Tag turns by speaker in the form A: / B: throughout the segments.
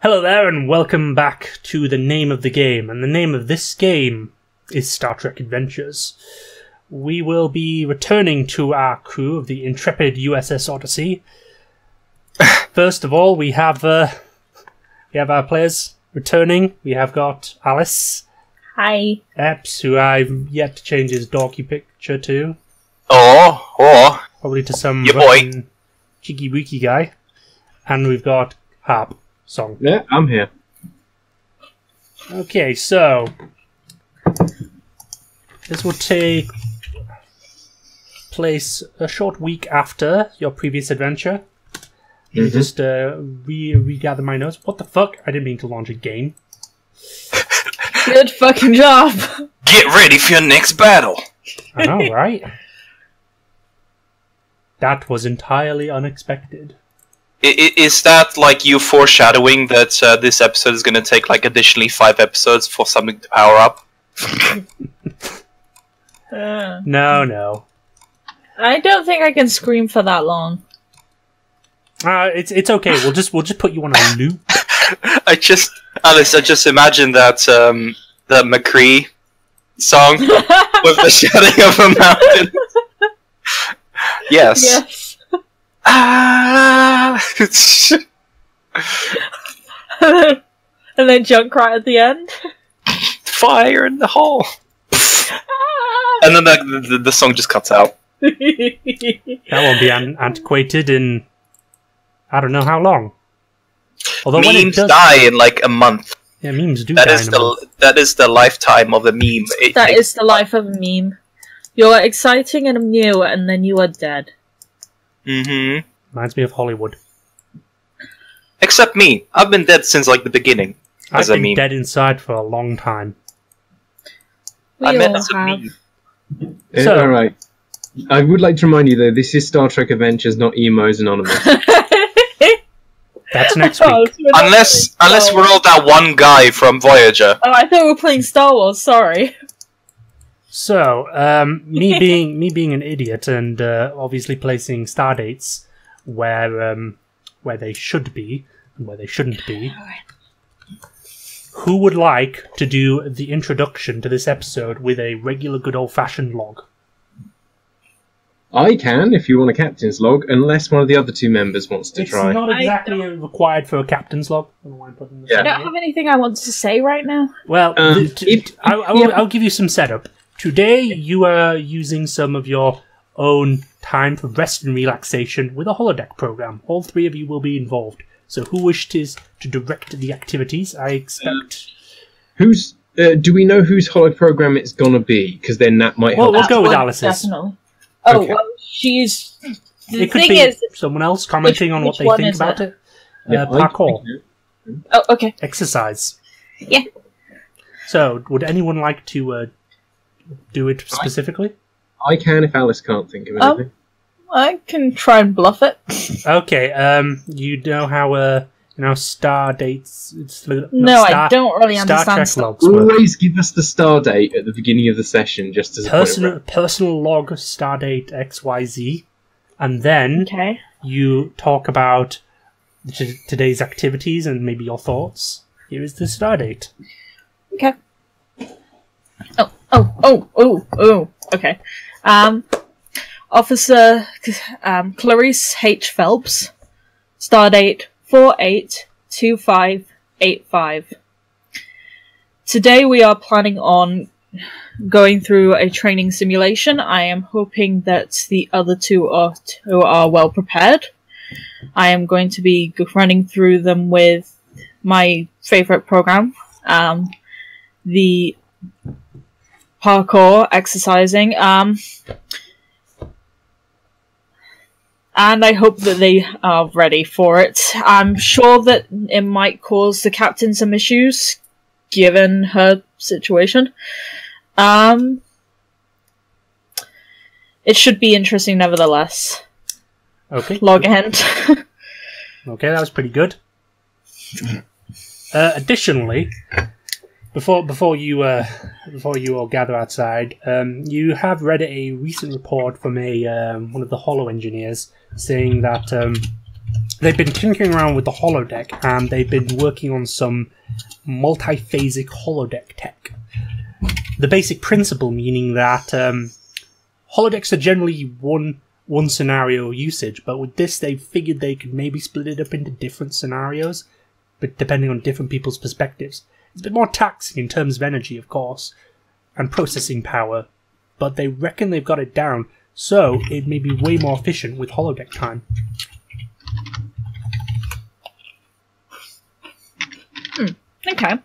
A: Hello there, and welcome back to the name of the game. And the name of this game is Star Trek Adventures. We will be returning to our crew of the intrepid USS Odyssey. First of all, we have our players returning. We have got Alice.
B: Hi.
A: Eps, who I've yet to change his dorky picture to.
C: Oh.
A: Probably to some
C: boy.
A: cheeky-weeky guy. And we've got Harpsong.
D: Yeah, I'm here.
A: Okay, so this will take place a short week after your previous adventure. Let me just regather my notes. What the fuck? I didn't mean to launch a game.
B: Good fucking job.
C: Get ready for your next battle.
A: I know, right? That was entirely unexpected.
C: Is that like you foreshadowing that this episode is going to take like additionally 5 episodes for something to power up?
A: No.
B: I don't think I can scream for that long.
A: It's okay. We'll just put you on a loop.
C: Alice, I just imagine that the McCree song with the shouting of a mountain. Yes.
B: Yes. And then junk right at the end.
C: Fire in the hall. And then the song just cuts out.
A: That won't be antiquated in I don't know how long. Although
C: memes die in like a month.
A: Yeah, memes do die in a month.
C: That is the lifetime of a meme.
B: That is the life of a meme. You're exciting and new, and then you are dead.
C: Mm-hmm.
A: Reminds me of Hollywood.
C: Except me. I've been dead since like the beginning.
A: I've been dead inside for a long time.
C: I meant as a meme.
A: So,
D: alright. I would like to remind you though, this is Star Trek Adventures, not Emos Anonymous.
A: That's next week.
C: Unless we're all that one guy from Voyager.
B: Oh, I thought we were playing Star Wars, sorry.
A: So, me being an idiot and obviously placing star dates where they should be and where they shouldn't be. Who would like to do the introduction to this episode with a regular good old-fashioned log?
D: I can, if you want a captain's log, unless one of the other 2 members wants to try.
A: It's not exactly required for a captain's log. I don't
B: have anything I want to say right now.
A: Well, I'll give you some setup. Today, you are using some of your own time for rest and relaxation with a holodeck program. All 3 of you will be involved. So who wishes to direct the activities? I expect...
D: do we know whose holo program it's gonna be? Because then that might help.
A: Well, we'll go with Alice's.
B: Definitely. Oh,
D: okay.
B: well, she's...
A: It could be someone else commenting on what they think about it. Parkour.
B: Oh, okay.
A: Exercise.
B: Yeah. So,
A: would anyone like to do it specifically?
D: I can if Alice can't think of anything.
B: I can try and bluff it.
A: Okay, you know how star dates...
B: I don't really understand.
A: Star Trek logs
D: Always give us the star date at the beginning of the session, just as a
A: personal log stardate XYZ, and then you talk about today's activities and maybe your thoughts. Here is the stardate.
B: Okay. Oh. Okay. Officer Clarisse H. Phelps. Stardate 482585. Today we are planning on going through a training simulation. I am hoping that the other two are well prepared. I am going to be running through them with my favorite program, the parkour exercising, and I hope that they are ready for it. I'm sure that it might cause the captain some issues, given her situation. It should be interesting nevertheless.
A: Okay.
B: Log end.
A: Okay, that was pretty good. Additionally, before you all gather outside, you have read a recent report from one of the Holo engineers saying that they've been tinkering around with the holodeck, and they've been working on some multiphasic holodeck tech. The basic principle meaning that holodecks are generally one scenario usage, but with this they figured they could maybe split it up into different scenarios, but depending on different people's perspectives. It's a bit more taxing in terms of energy, of course, and processing power, but they reckon they've got it down, so it may be way more efficient with holodeck time.
B: Okay.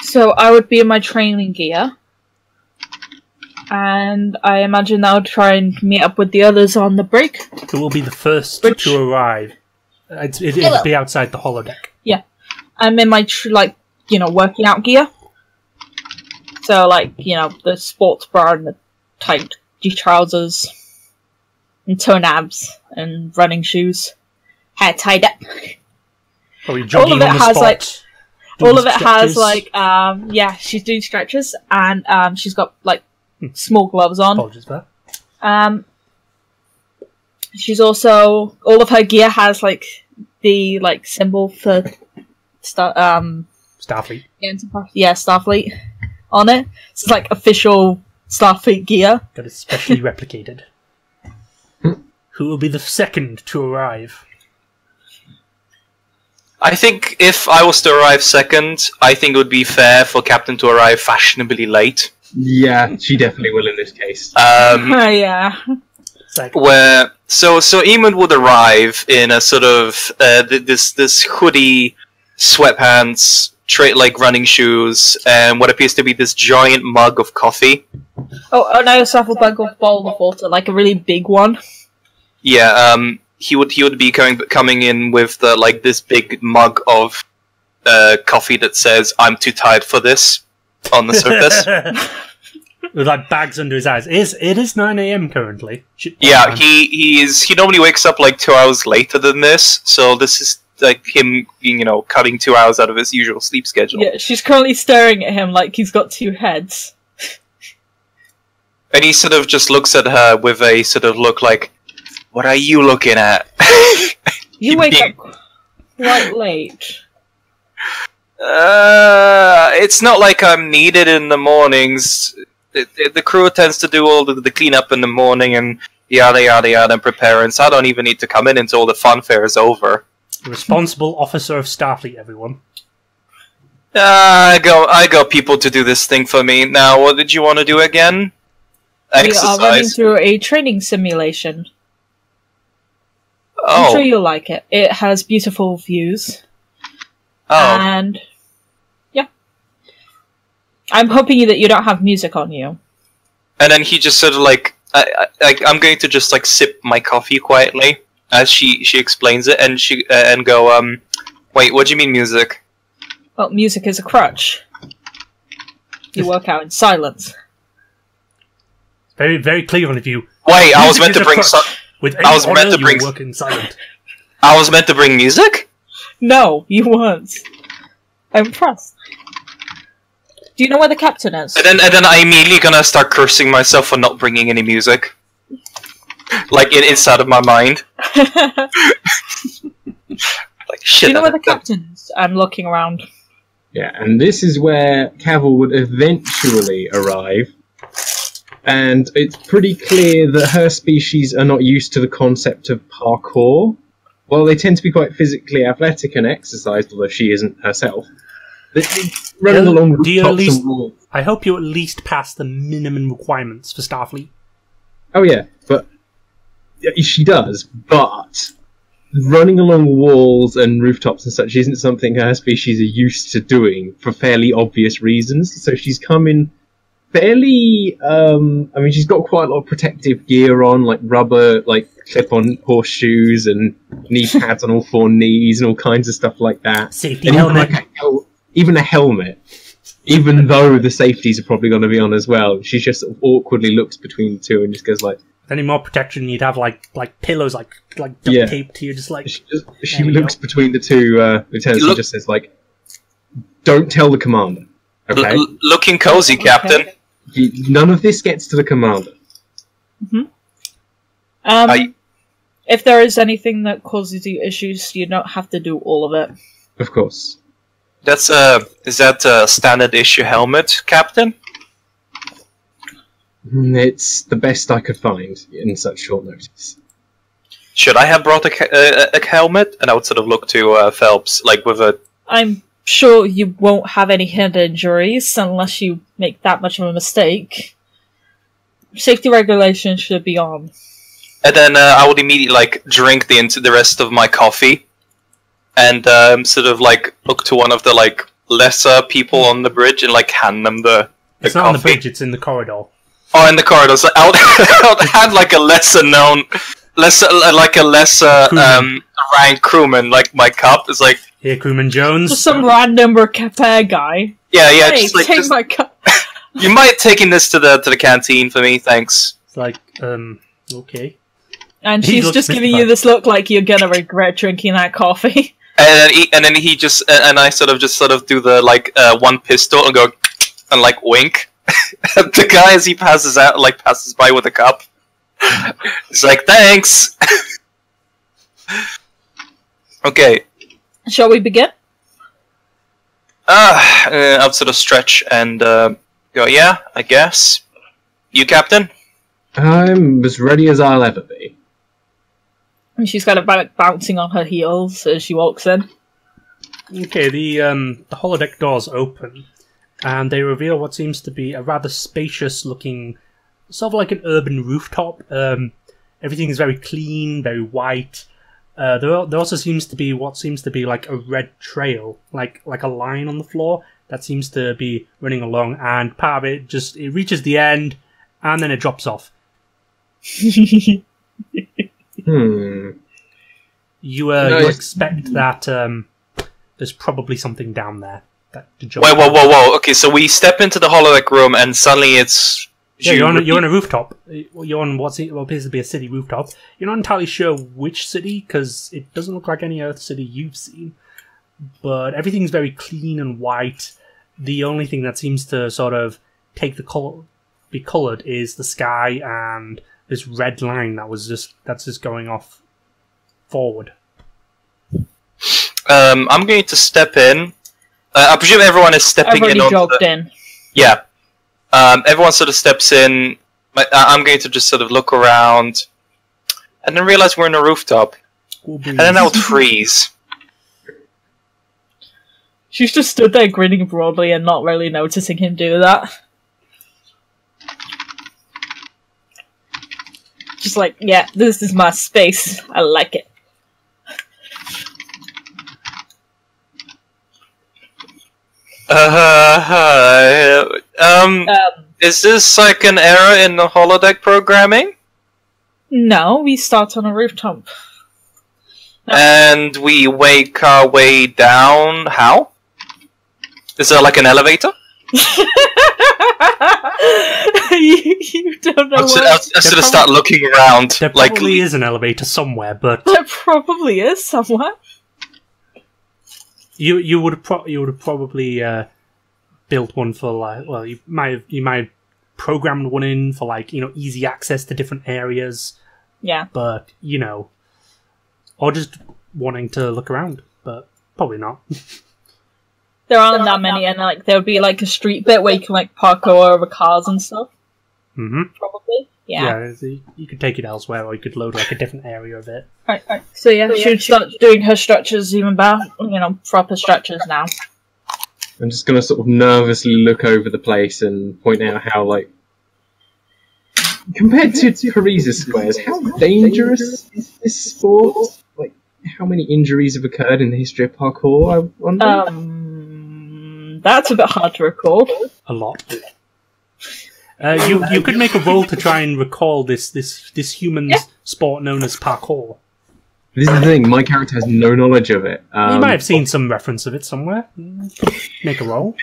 B: So I would be in my training gear, and I imagine I would try and meet up with the others on the break.
A: Who will be the first to arrive? It'll be outside the holodeck.
B: Yeah. I'm in my, working out gear. So, the sports bra and the tight trousers, and toe abs, and running shoes, hair tied up.
A: Probably jogging on the spot.
B: All of it has, she's doing stretches, and she's got, small gloves on.
A: Apologies for that.
B: She's also, all of her gear has, the, symbol for,
A: Starfleet.
B: Yeah, Starfleet on it. It's official Starfleet gear.
A: That is specially replicated. Who will be the second to arrive?
C: I think if I was to arrive second, I think it would be fair for Captain to arrive fashionably late.
D: Yeah, she definitely will in this case.
B: Yeah.
C: So Emund would arrive in a sort of this hoodie, sweatpants, running shoes, and what appears to be this giant mug of coffee.
B: Oh no, a bowl of water, a really big one.
C: Yeah, he would be coming in with this big mug of coffee that says "I'm too tired for this" on the surface.
A: With bags under his eyes. It is 9 AM currently.
C: Yeah, he normally wakes up 2 hours later than this, so this is him, cutting 2 hours out of his usual sleep schedule.
B: Yeah, she's currently staring at him like he's got two heads.
C: And he sort of just looks at her with a sort of look like, "What are you looking at?"
B: You wake up quite late.
C: It's not like I'm needed in the mornings. The crew tends to do all the cleanup in the morning and yada yada yada and prepare, and so I don't even need to come in until the funfair is over.
A: Responsible officer of Starfleet, everyone.
C: I got people to do this thing for me. Now, what did you want to do again? Exercise.
B: We are running through a training simulation.
C: Oh.
B: I'm sure you'll like it. It has beautiful views.
C: Oh.
B: And yeah. I'm hoping that you don't have music on you.
C: And then he just sort of I'm going to just sip my coffee quietly as she explains it, and go, wait, what do you mean music?
B: Well, music is a crutch. You work out in silence.
A: Very, very clear on you.
C: Wait, I was meant to bring
A: work in silent.
C: I was meant to bring music?
B: No, you weren't. I'm impressed. Do you know where the captain is?
C: And then I'm immediately gonna start cursing myself for not bringing any music. Inside of my mind. Shit.
B: Do you know where the captain is? I'm looking around.
D: Yeah, and this is where Kaval would eventually arrive. And it's pretty clear that her species are not used to the concept of parkour. While they tend to be quite physically athletic and exercised, although she isn't herself. They're running along rooftops and walls.
A: I hope you at least pass the minimum requirements for Starfleet.
D: Oh yeah, but she does, but running along walls and rooftops and such isn't something her species are used to doing for fairly obvious reasons. So she's coming fairly, she's got quite a lot of protective gear on, rubber, clip-on horseshoes and knee pads on all four knees and all kinds of stuff like that.
A: Safety helmet.
D: Even a helmet. Even though the safeties are probably going to be on as well, she just sort of awkwardly looks between the two and just goes
A: any more protection, you'd have pillows, duct tape to you, just
D: She looks between the two lieutenants and just says "Don't tell the commander." Okay.
C: Looking cozy,
B: Okay.
C: Captain.
D: None of this gets to the commander.
B: Mm-hmm. If there is anything that causes you issues, you don't have to do all of it.
D: Of course.
C: That's is that a standard issue helmet, Captain?
D: It's the best I could find in such short notice.
C: Should I have brought a helmet? And I would sort of look to Phelps, like with a...
B: I'm sure you won't have any head injuries unless you make that much of a mistake. Safety regulations should be on.
C: And then I would immediately like drink the rest of my coffee, and sort of like look to one of the like lesser people on the bridge and like hand them the
A: It's not
C: coffee.
A: on the bridge; it's in the corridor.
C: Oh, in the corridor. So I would hand like a lesser rank crewman like my cup. It's like,
A: Here, Crewman Jones.
B: Just some random repair guy.
C: yeah,
B: Hey,
C: just like
B: take my cup.
C: you might taking this to the canteen for me, thanks.
A: It's like, okay.
B: And
A: He
B: she's
A: looks
B: just giving
A: mystified.
B: you this look like you're gonna regret drinking that coffee.
C: And then he just and I sort of do the like one pistol and go and like wink at the guy as he passes by with a cup. It's like, thanks. Okay.
B: Shall we begin?
C: I'll sort of stretch and go. Yeah, I guess. You, Captain?
D: I'm as ready as I'll ever be.
B: And she's kind of bouncing on her heels as she walks in.
A: Okay, the holodeck doors open, and they reveal what seems to be a rather spacious-looking, sort of like an urban rooftop. Everything is very clean, very white. There also seems to be what seems to be like a red trail, like a line on the floor that seems to be running along, and part of it it reaches the end, and then it drops off. You expect that there's probably something down there to jump.
C: Wait, whoa! Okay, so we step into the holodeck room, and suddenly it's
A: you're on a rooftop. You're on what appears to be a city rooftop. You're not entirely sure which city because it doesn't look like any Earth city you've seen. But everything's very clean and white. The only thing that seems to sort of be coloured is the sky and this red line that's just going off forward.
C: I'm going to step in. I presume everyone is stepping
B: I've
C: in.
B: already jogged in.
C: Yeah. Everyone sort of steps in. I'm going to just sort of look around, and then realize we're in a rooftop, and then I would freeze.
B: She's just stood there grinning broadly and not really noticing him do that. Just like, yeah, this is my space. I like it.
C: Is this like an error in the holodeck programming?
B: No, we start on a rooftop.
C: And we wake our way down. How? Is there like an elevator?
B: you don't know
C: I'll sort of start looking around.
A: There probably is an elevator somewhere, but
B: there probably is somewhere.
A: you would have probably built one for like, well, you might have programmed one in for like, easy access to different areas.
B: Yeah.
A: But or just wanting to look around, but probably not.
B: There aren't that many, and like there would be like a street bit where you can like parkour over cars and stuff.
A: Mm-hmm.
B: Probably. Yeah.
A: You could take it elsewhere, or you could load like a different area of it.
B: Right. So yeah, she would start doing her stretches even better. Proper stretches now.
D: I'm just going to sort of nervously look over the place and point out how, like, compared to Parise's squares, how dangerous is this sport? Like, how many injuries have occurred in the history of parkour, I wonder?
B: That's a bit hard to recall.
A: A lot. You could make a roll to try and recall this human sport known as parkour.
D: This is the thing, my character has no knowledge of it.
A: You might have seen some reference of it somewhere. Make a roll.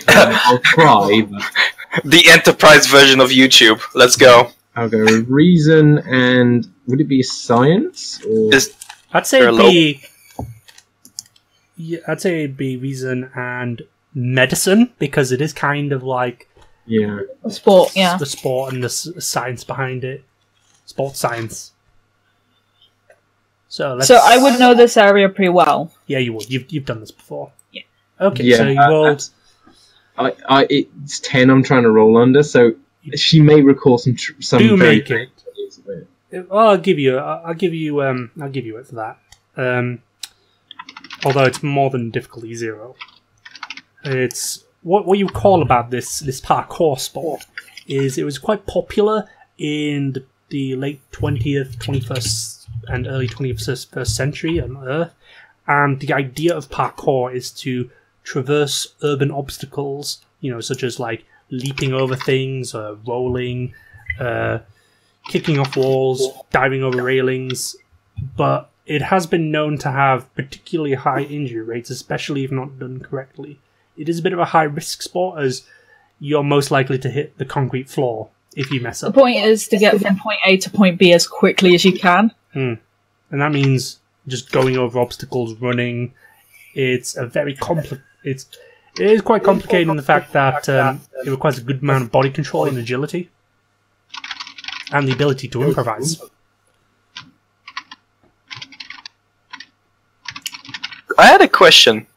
D: I'll try.
C: The Enterprise version of YouTube. Let's go.
D: I'll go reason and... would it be science? Or...
A: I'd say it'd be... Yeah, I'd say it'd be reason and medicine, because it is kind of like...
D: Yeah.
B: Sport, yeah.
A: The sport and the science behind it. Sports science. So let's...
B: So I would know this area pretty well.
A: Yeah, you would. You've done this before.
B: Yeah.
A: Okay,
D: Yeah,
A: so you rolled...
D: It's 10 I'm trying to roll under, so she may recall some
A: Do
D: very
A: make it. I'll give you it for that. Although it's more than difficulty 0. It's what you call about this parkour sport is it was quite popular in the late 20th, 21st, and early 21st century on Earth, and the idea of parkour is to traverse urban obstacles, such as like leaping over things, rolling, kicking off walls, diving over railings, but it has been known to have particularly high injury rates, especially if not done correctly. It is a bit of a high-risk sport, as you're most likely to hit the concrete floor if you mess up.
B: The point is to get from point A to point B as quickly as you can.
A: And that means just going over obstacles, running. It's a very it is quite complicated in the fact that it requires a good amount of body control and agility, and the ability to improvise.
C: I had a question.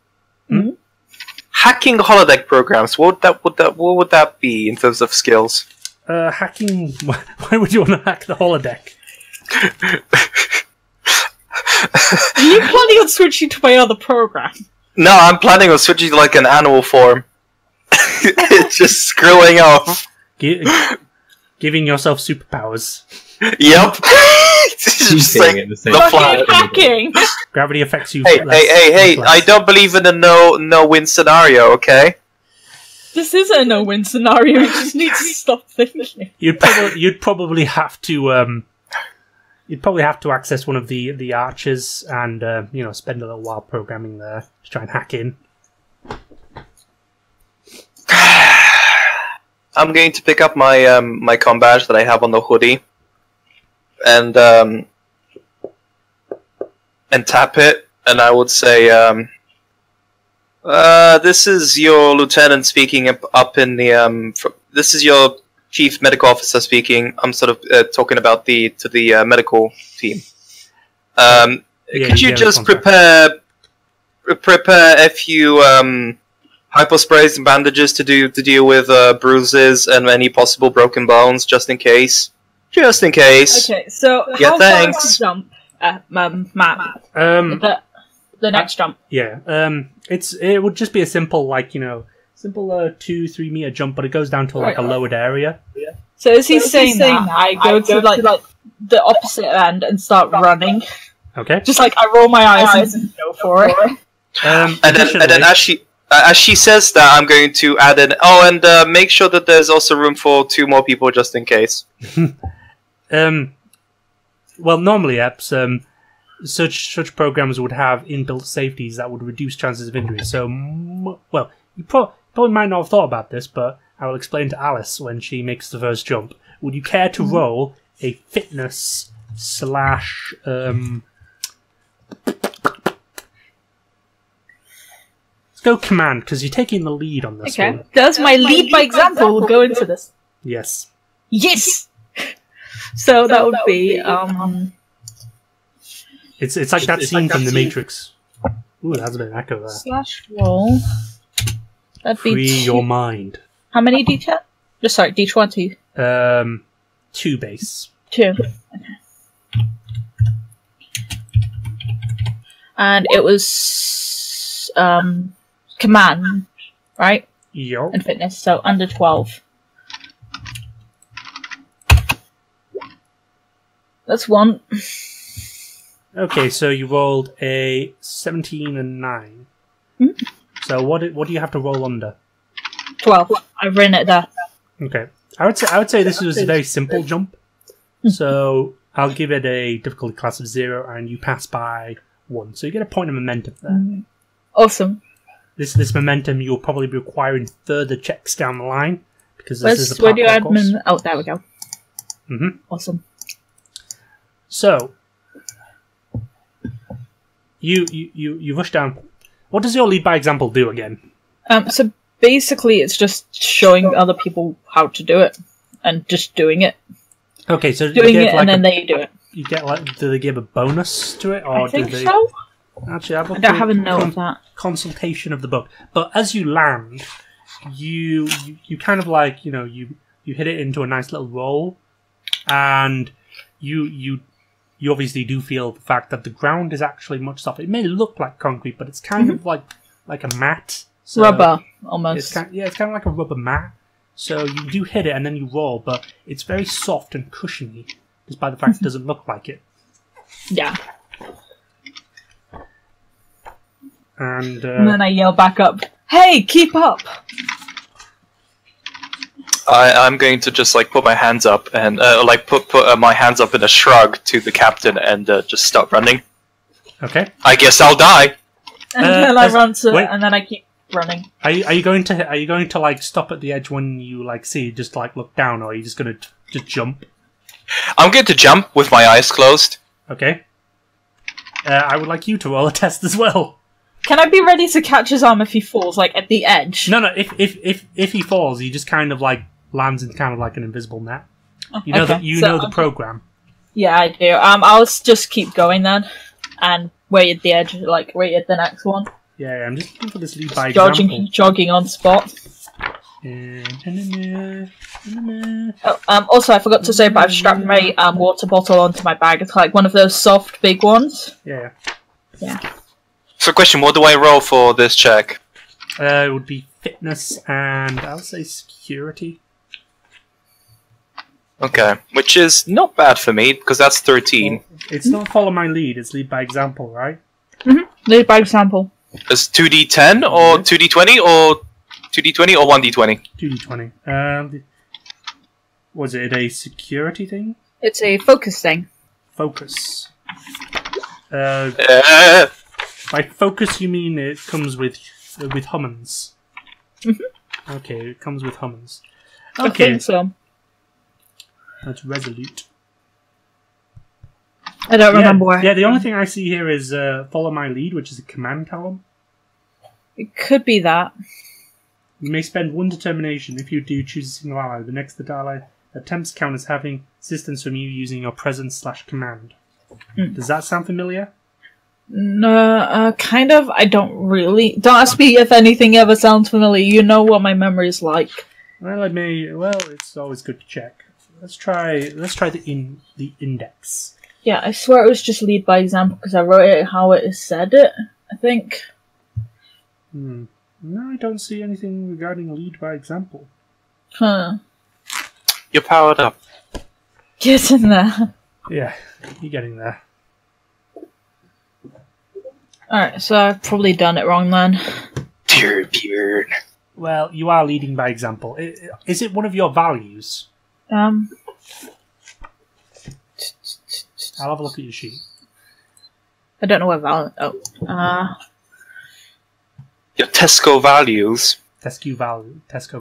C: Hacking holodeck programs. What would that be in terms of skills?
A: Hacking. Why would you want to hack the holodeck?
B: Are you planning on switching to my other program?
C: No, I'm planning on switching to like an animal form. It's just screwing off.
A: Giving yourself superpowers.
C: Yep. Just like the fly.
B: Hacking!
A: Gravity affects you.
C: Hey! I don't believe in a no-win scennario. Okay.
B: This is a no-win scenario. You just need to stop thinking.
A: You'd probably have to access one of the arches and spend a little while programming there to try and hack in.
C: I'm going to pick up my my comm badge that I have on the hoodie, and tap it, and I would say, "This is your lieutenant speaking up in the this is your chief medical officer speaking. I'm sort of talking about the medical team. Could you just prepare a few hyposprays and bandages to deal with bruises and any possible broken bones, just in case. Just in case.
B: Okay, so
C: Yeah,
B: how
C: thanks.
B: far is the jump, Matt? The next jump.
A: Yeah. It would just be a simple 2-3 meter jump, but it goes down to like a lowered area.
B: So is he saying that I go to like the opposite end and start running?
A: Okay.
B: Just like I roll my eyes and go for it.
C: And then as she says that, I'm going to add in. Oh, and make sure that there's also room for 2 more people, just in case.
A: Well, normally, apps, such programs would have inbuilt safeties that would reduce chances of injury. So, you probably might not have thought about this, but I will explain to Alice when she makes the first jump. Would you care to roll a fitness / let's go command, because you're taking the lead on this one.
B: Does my lead by example go into this?
A: Yes.
B: Yes! So that would be,
A: It's like that scene from The Matrix. Ooh, that's a bit of an echo there.
B: /roll. That'd be
A: Free your mind.
B: How many D10? Just sorry, D20.
A: 2 base.
B: 2. Okay. And it was command, right?
A: Yup.
B: And fitness, so under 12. That's 1.
A: Okay, so you rolled a 17 and 9. So what do you have to roll under?
B: 12. I've written it there.
A: Okay. I would say this was a very simple jump. So I'll give it a difficulty class of 0, and you pass by 1. So you get a point of momentum there.
B: Awesome.
A: This momentum you'll probably be requiring further checks down the line, because this is a
B: where do you
A: parkour
B: add
A: course.
B: Oh, there we go. Awesome.
A: So you rush down. What does your lead by example do again?
B: So basically, it's just showing other people how to do it and just doing it.
A: Okay, so
B: Doing it, and then they do it.
A: you get like? Do they give a bonus to it, or
B: I think
A: do they?
B: so.
A: Actually,
B: I don't have a note of that.
A: Consultation of the book. But as you land, you kind of like you hit it into a nice little roll, and you obviously do feel the fact that the ground is actually much softer. It may look like concrete, but it's kind of like a mat. So
B: Rubber, almost.
A: it's kind of like a rubber mat. So you do hit it and then you roll, but it's very soft and cushiony, despite the fact it doesn't look like it.
B: Yeah.
A: And
B: then I yell back up, "Hey, keep up!"
C: I'm going to just like put my hands up and put my hands up in a shrug to the captain and just start running.
A: Okay.
C: I guess I'll die.
B: And then I run to, and then I keep running.
A: Are you going to like stop at the edge when you like see just like look down, or are you just going to just jump?
C: I'm going to jump with my eyes closed.
A: Okay. I would like you to roll a test as well.
B: Can I be ready to catch his arm if he falls, like at the edge?
A: No. If he falls, he just kind of like lands in kind of like an invisible net. You know that know the program.
B: Yeah, I do. I'll just keep going then, and wait at the edge, like wait at the next one.
A: Yeah, I'm just looking for this lead by example.
B: Jogging on spot. Also, I forgot to say, but I've strapped my water bottle onto my bag. It's like one of those soft, big ones.
A: Yeah.
C: So, question: what do I roll for this check?
A: It would be fitness and I'll say security.
C: Okay, which is not bad for me because that's 13.
A: Well, it's not follow my lead; it's lead by example, right?
B: Lead by example.
C: It's 2d10 or 2d20 or 2d20 or 1d20?
A: 2d20. Was it a security thing?
B: It's a focus thing.
A: Focus. By focus, you mean it comes with humans? Okay, it comes with humans.
B: I think so.
A: That's resolute.
B: I don't remember where.
A: Yeah, the only thing I see here is follow my lead, which is a command column.
B: It could be that.
A: You may spend one determination. If you do, choose a single ally. The next ally attempts count as having assistance from you using your presence/command. Does that sound familiar?
B: No, kind of. I don't really. Don't ask me if anything ever sounds familiar. You know what my memory is like.
A: Well, it's always good to check. Let's try the index.
B: Yeah, I swear it was just lead by example because I wrote it how it said it, I think.
A: No, I don't see anything regarding lead by example.
B: Huh.
C: You're powered up.
B: Get in there.
A: Yeah, you're getting there.
B: Alright, so I've probably done it wrong then.
C: Dear beard.
A: Well, you are leading by example. Is it one of your values?
B: I'll
A: have a look at your sheet.
B: I don't know where value.
C: Your Tesco values.
A: Tesco value.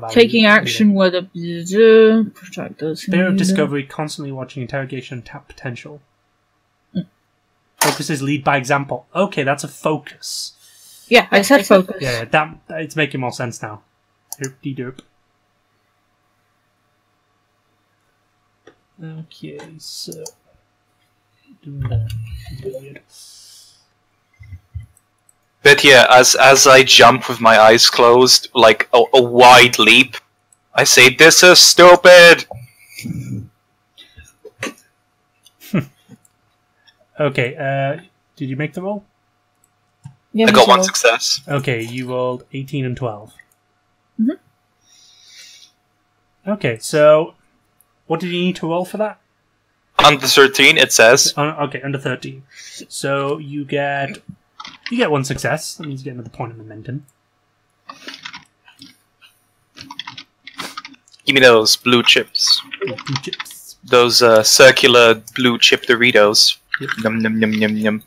B: Taking action where the projectors.
A: Fear of discovery, constantly watching, interrogation, tap potential. Focus is lead by example. Okay, that's a focus.
B: Yeah, I said focus.
A: Yeah, that it's making more sense now. Derp. Okay, so doing that. Weird.
C: But yeah, as I jump with my eyes closed, like a wide leap, I say, "This is stupid."
A: Okay, did you make the roll?
B: Yeah,
C: I got one success.
A: Okay, you rolled 18 and 12. Okay, so what did you need to roll for that?
C: Under 13, it says.
A: Okay, under 13. So you get one success. That means you get another point of momentum.
C: Give me those blue chips.
A: Blue chips.
C: Those circular blue chip Doritos.
A: Yep.
C: Yum yum yum yum yum.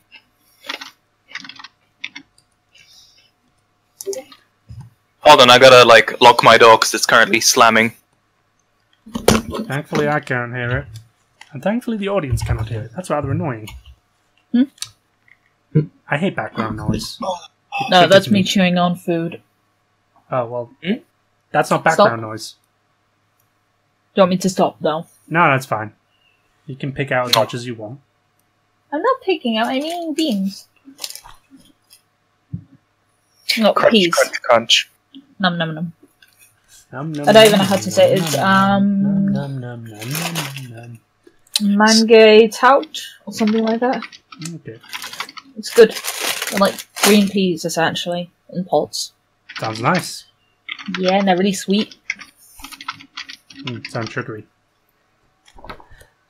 C: Hold on, I gotta lock my door because it's currently slamming.
A: Thankfully, I can't hear it, and thankfully the audience cannot hear it. That's rather annoying. I hate background noise.
B: No, that's me chewing on food.
A: Oh well, that's not background noise.
B: Do you want me to stop though?
A: No, that's fine. You can pick out as much as you want.
B: I'm not picking out, I mean beans. Not
C: Crunch,
B: peas.
C: crunch, crunch.
B: Num num num.
A: Num, num,
B: I don't even know
A: num,
B: how to say it. It's
A: num, num, num, num, num, num.
B: Mangay tout or something like that.
A: Okay.
B: It's good. They're like green peas essentially in pots.
A: Sounds nice.
B: Yeah, and they're really sweet.
A: Sounds sugary.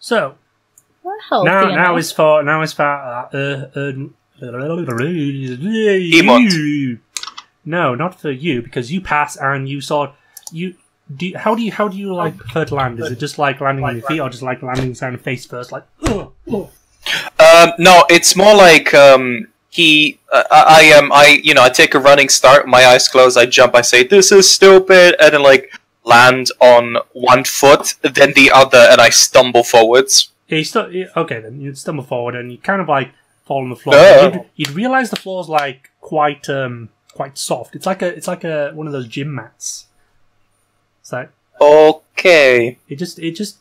A: So
B: They're healthy
A: now
B: enough.
A: is for
C: Emund.
A: No, not for you, because you pass and you saw you. How do you like prefer to land? Is it just like landing on your feet, or just like landing on your face first, like? Ugh, ugh?
C: No, it's more like I take a running start, my eyes closed, I jump, I say this is stupid, and then like land on one foot, then the other, and I stumble forwards.
A: Yeah, okay, then you stumble forward and you kind of like fall on the floor. You'd realize the floor's like quite soft. It's like a one of those gym mats. It's like
C: Okay.
A: it just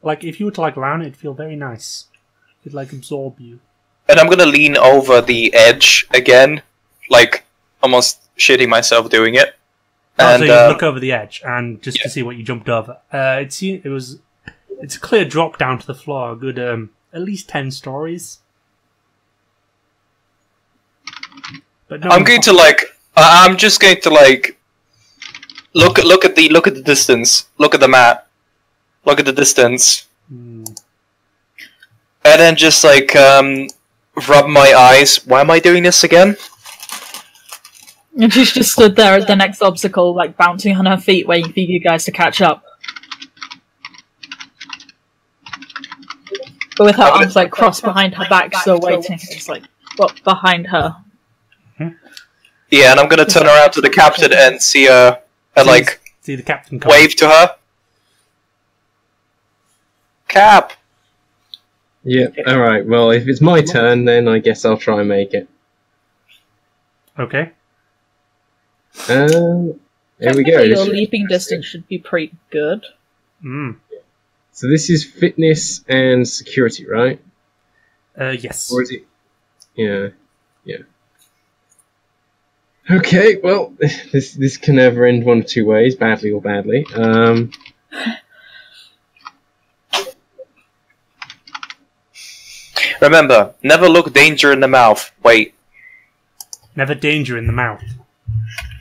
A: like if you were to like land, it'd feel very nice. It'd like absorb you.
C: And I'm gonna lean over the edge again, like almost shitting myself doing it. And
A: So you look over the edge and just to see what you jumped over. It's a clear drop down to the floor, a good at least 10 stories. But no,
C: I'm just going to like look at the distance. Look at the map. Look at the distance. And then just like rub my eyes. Why am I doing this again?
B: And she's just stood there at the next obstacle, like bouncing on her feet, waiting for you guys to catch up. But with her arms like crossed behind her back, still waiting. It's like, what, behind her?
C: Yeah, and I'm gonna turn around to the captain and see her, and like
A: see the captain come.
C: wave to her. Cap.
D: Yeah, alright, well, if it's my turn, then I guess I'll try and make it.
A: Okay.
D: Here we go.
B: Technically, your leaping distance should be pretty good.
D: So this is fitness and security, right?
A: Yes.
D: Or is it? Yeah. Okay, well, this can never end one of two ways, badly or badly.
C: Remember, never look danger in the mouth. Wait.
A: Never danger in the mouth.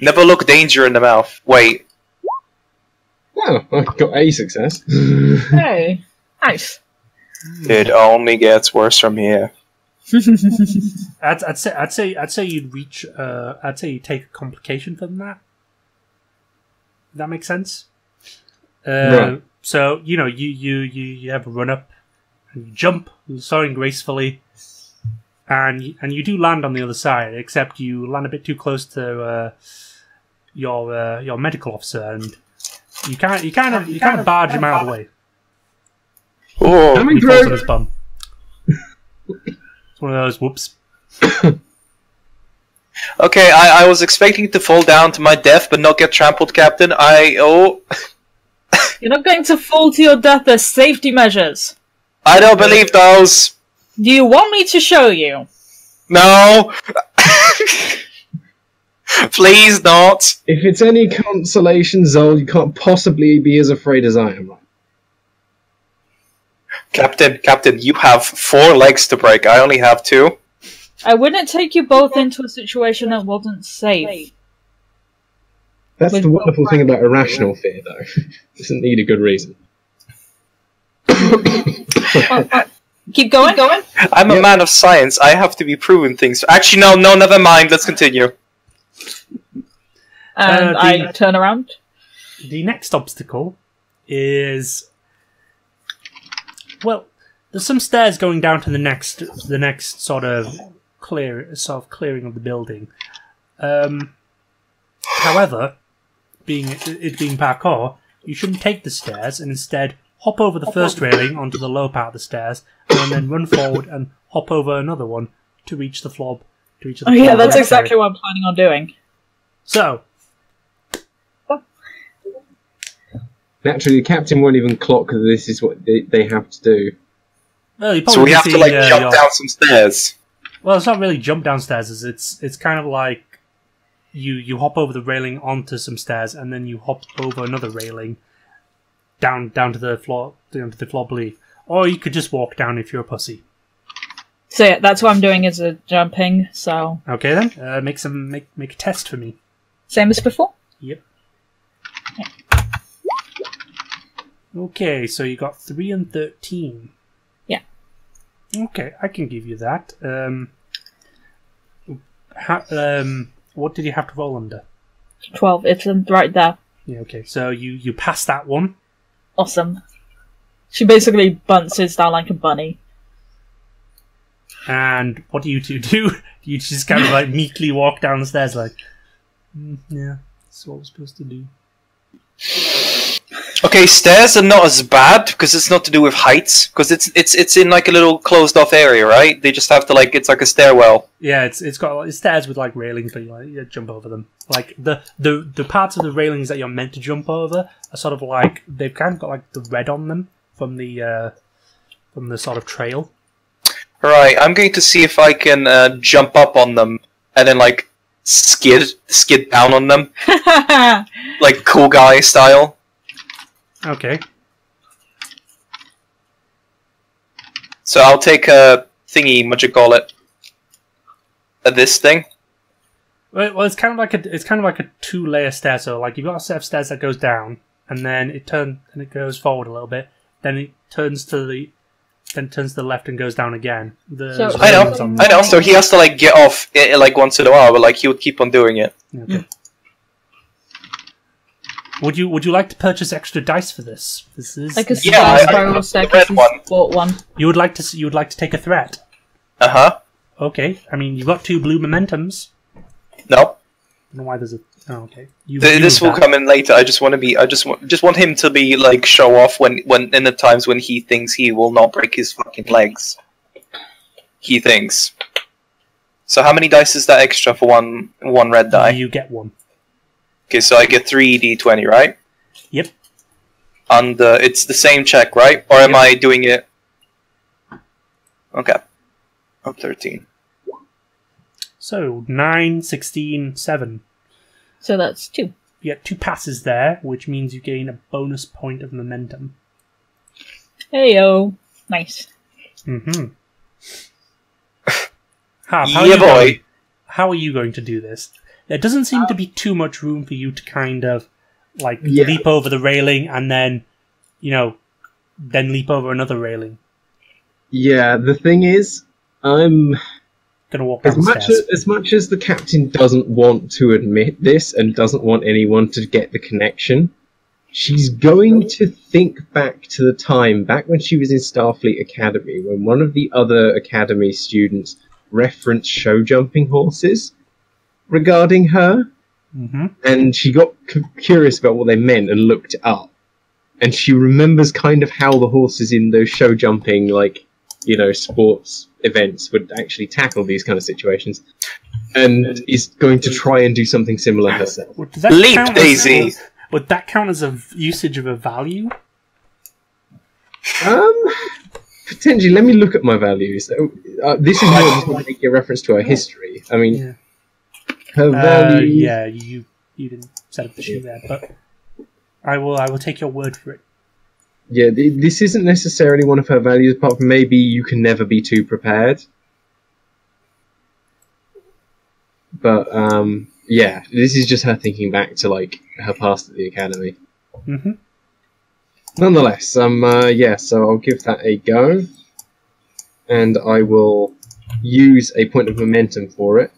C: Never look danger in the mouth. Wait.
D: Oh, I got a success.
B: Hey, nice.
C: It only gets worse from here.
A: I'd say you'd reach. I'd say you take a complication from that. Does that make sense?
D: Right.
A: So you have a run up, and you jump, soaring gracefully, and you do land on the other side. Except you land a bit too close to your medical officer, and you kind of barge him out of the way.
C: Oh,
D: I'm
A: He falls on
D: in
A: his bum. It's one of those whoops.
C: okay, I was expecting to fall down to my death, but not get trampled, Captain.
B: You're not going to fall to your death. There's safety measures.
C: I don't believe those.
B: Do you want me to show you?
C: No. Please not.
D: If it's any consolation, Xoll, you can't possibly be as afraid as I am, right?
C: Captain, you have 4 legs to break. I only have 2.
B: I wouldn't take you both into a situation that wasn't safe.
D: That's the wonderful thing about irrational fear, though. Doesn't need a good reason.
B: Keep going.
C: I'm a man of science. I have to be proven things. Actually, no, never mind. Let's continue.
B: And I turn around.
A: The next obstacle is, well, there's some stairs going down to the next sort of clearing of the building. However, being parkour, you shouldn't take the stairs and instead hop over the first railing onto the lower part of the stairs, and then run forward and hop over another one to reach the floor.
B: Oh yeah, that's exactly what I'm planning on doing.
A: So,
D: naturally, the captain won't even clock that this is what they have to do.
A: Well,
C: So we have to like jump down some stairs.
A: Well, it's not really jump downstairs. It's kind of like you hop over the railing onto some stairs, and then you hop over another railing down to the floor beneath. Or you could just walk down if you're a pussy.
B: So yeah, that's what I'm doing is a jumping. So
A: okay then, make a test for me.
B: Same as before.
A: Yep. Okay, so you got 3 and 13.
B: Yeah.
A: Okay, I can give you that. What did you have to roll under?
B: 12. It's right there.
A: Yeah. Okay, so you pass that one.
B: Awesome. She basically bounces down like a bunny.
A: And what do you two do? You just kind of like meekly walk down the stairs, like, yeah, that's what we're supposed to do.
C: Okay, stairs are not as bad because it's not to do with heights. Because it's in like a little closed off area, right? They just have to like it's like a stairwell.
A: Yeah, it's got stairs with like railings, but you jump over them. Like the parts of the railings that you're meant to jump over are sort of like they've kind of got like the red on them from the sort of trail.
C: Right, I'm going to see if I can jump up on them and then like skid down on them, like cool guy style.
A: Okay.
C: So I'll take a thingy, what you call it? This thing.
A: Well, it's kind of like a 2-layer stair. So like you've got a set of stairs that goes down, and then it goes forward a little bit. Then it turns to the left and goes down again.
C: I know. So he has to like get off like once in a while, but like he would keep on doing it.
A: Okay. Would you like to purchase extra dice for this? This is
B: like a spiral staircase. Bought one.
A: You would like to take a threat. Okay. I mean, you've got 2 blue momentums.
C: No.
A: I don't know why there's a. Oh, okay.
C: This will come in later. I just want him to be like show off when in the times when he thinks he will not break his fucking legs. He thinks. So how many dice is that extra for one red die?
A: You get 1.
C: Okay, so I get 3d20, right?
A: Yep.
C: And it's the same check, right? Or am I doing it? Okay. I'm 13.
A: So 9, 16, 7.
B: So that's 2.
A: You get 2 passes there, which means you gain a bonus point of momentum.
B: Heyo, nice.
A: Mm-hmm. Harp, how are you going to do this? There doesn't seem to be too much room for you to kind of like leap over the railing and then, then leap over another railing.
D: Yeah, the thing is, I'm
A: gonna walk downstairs.
D: As much as the captain doesn't want to admit this and doesn't want anyone to get the connection, she's going to think back to the time back when she was in Starfleet Academy when one of the other Academy students referenced show jumping horses regarding her, and she got curious about what they meant and looked it up, and she remembers kind of how the horses in those show jumping sports events would actually tackle these kind of situations, and is going to try and do something similar herself.
C: Leap, Daisy!
A: Would that count as a usage of a value?
D: Potentially. Let me look at my values. This is more just making a reference to her history. I mean, her values...
A: yeah, you didn't set up the sheet there, but I will take your word for it.
D: Yeah, this isn't necessarily one of her values, apart from maybe you can never be too prepared. But, yeah, this is just her thinking back to, like, her past at the academy. Nonetheless, so I'll give that a go. And I will use a point of momentum for it.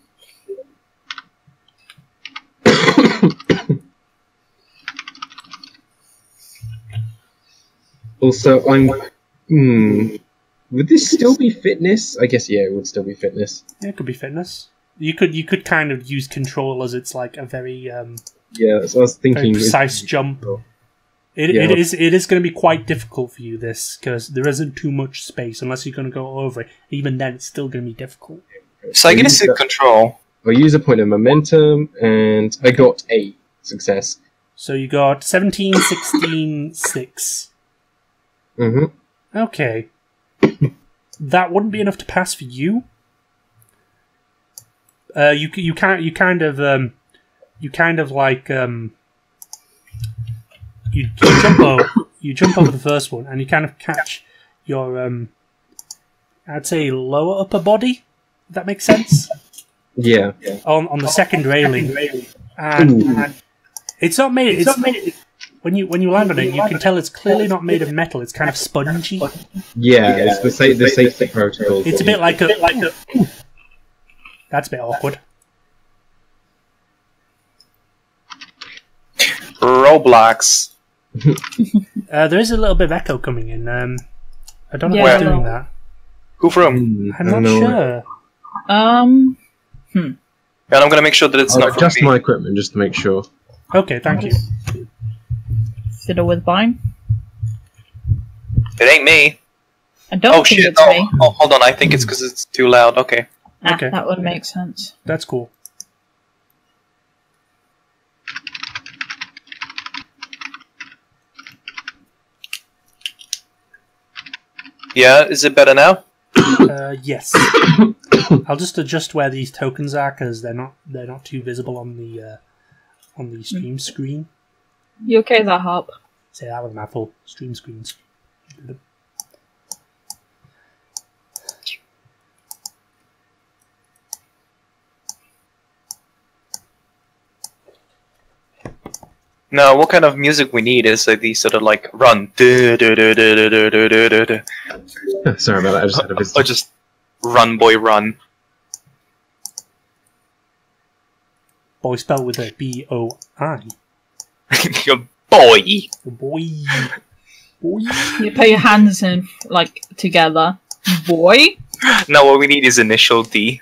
D: Also, would this still be fitness? I guess, yeah, it would still be fitness.
A: Yeah, it could be fitness. You could kind of use control as it's like a very
D: yeah, that's what I was thinking.
A: Precise jump. It is going to be quite difficult for you this because there isn't too much space unless you're going to go over it. Even then, it's still going to be difficult.
C: So I'm going to say control.
D: I'll use a point of momentum, and I got 8 success.
A: So you got 17, 16, 6.
D: Mm-hmm.
A: Okay. that wouldn't be enough to pass for you. You kind of you jump over the first one, and you kind of catch your I'd say lower upper body. If that makes sense.
D: Yeah.
A: On the second railing, and it's not made. When you land on it, you can tell it's clearly not made of metal. It's kind of spongy.
D: Yeah, it's the safety protocol.
A: It's a bit like a. That's a bit awkward.
C: Roblox.
A: There is a little bit of echo coming in. I don't know
B: Yeah,
A: who's doing that.
C: Who from?
A: I'm not sure.
C: And I'm gonna make sure that it's
D: I'll
C: not from
D: adjust
C: me.
D: my equipment just to make sure.
A: Okay, thank you.
B: Fiddle with mine.
C: It ain't me.
B: I don't
C: Oh
B: think
C: shit!
B: it's
C: Oh,
B: me.
C: oh, hold on. I think it's because it's too loud. Okay.
A: Okay.
B: That would make sense.
A: That's cool.
C: Yeah, is it better now?
A: Yes. I'll just adjust where these tokens are because they're not too visible on the stream screen.
B: You okay there, Harp?
A: Say that with a mouthful. Stream screens.
C: No, what kind of music we need is like these sort of like run.
D: Sorry about that. I just had a visitor.
C: Or just run, boy, run.
A: Boy spelled with a B-O-I.
C: Your boy.
A: Boy. Boy.
B: You put your hands in, like, together. Boy?
C: No, what we need is initial D.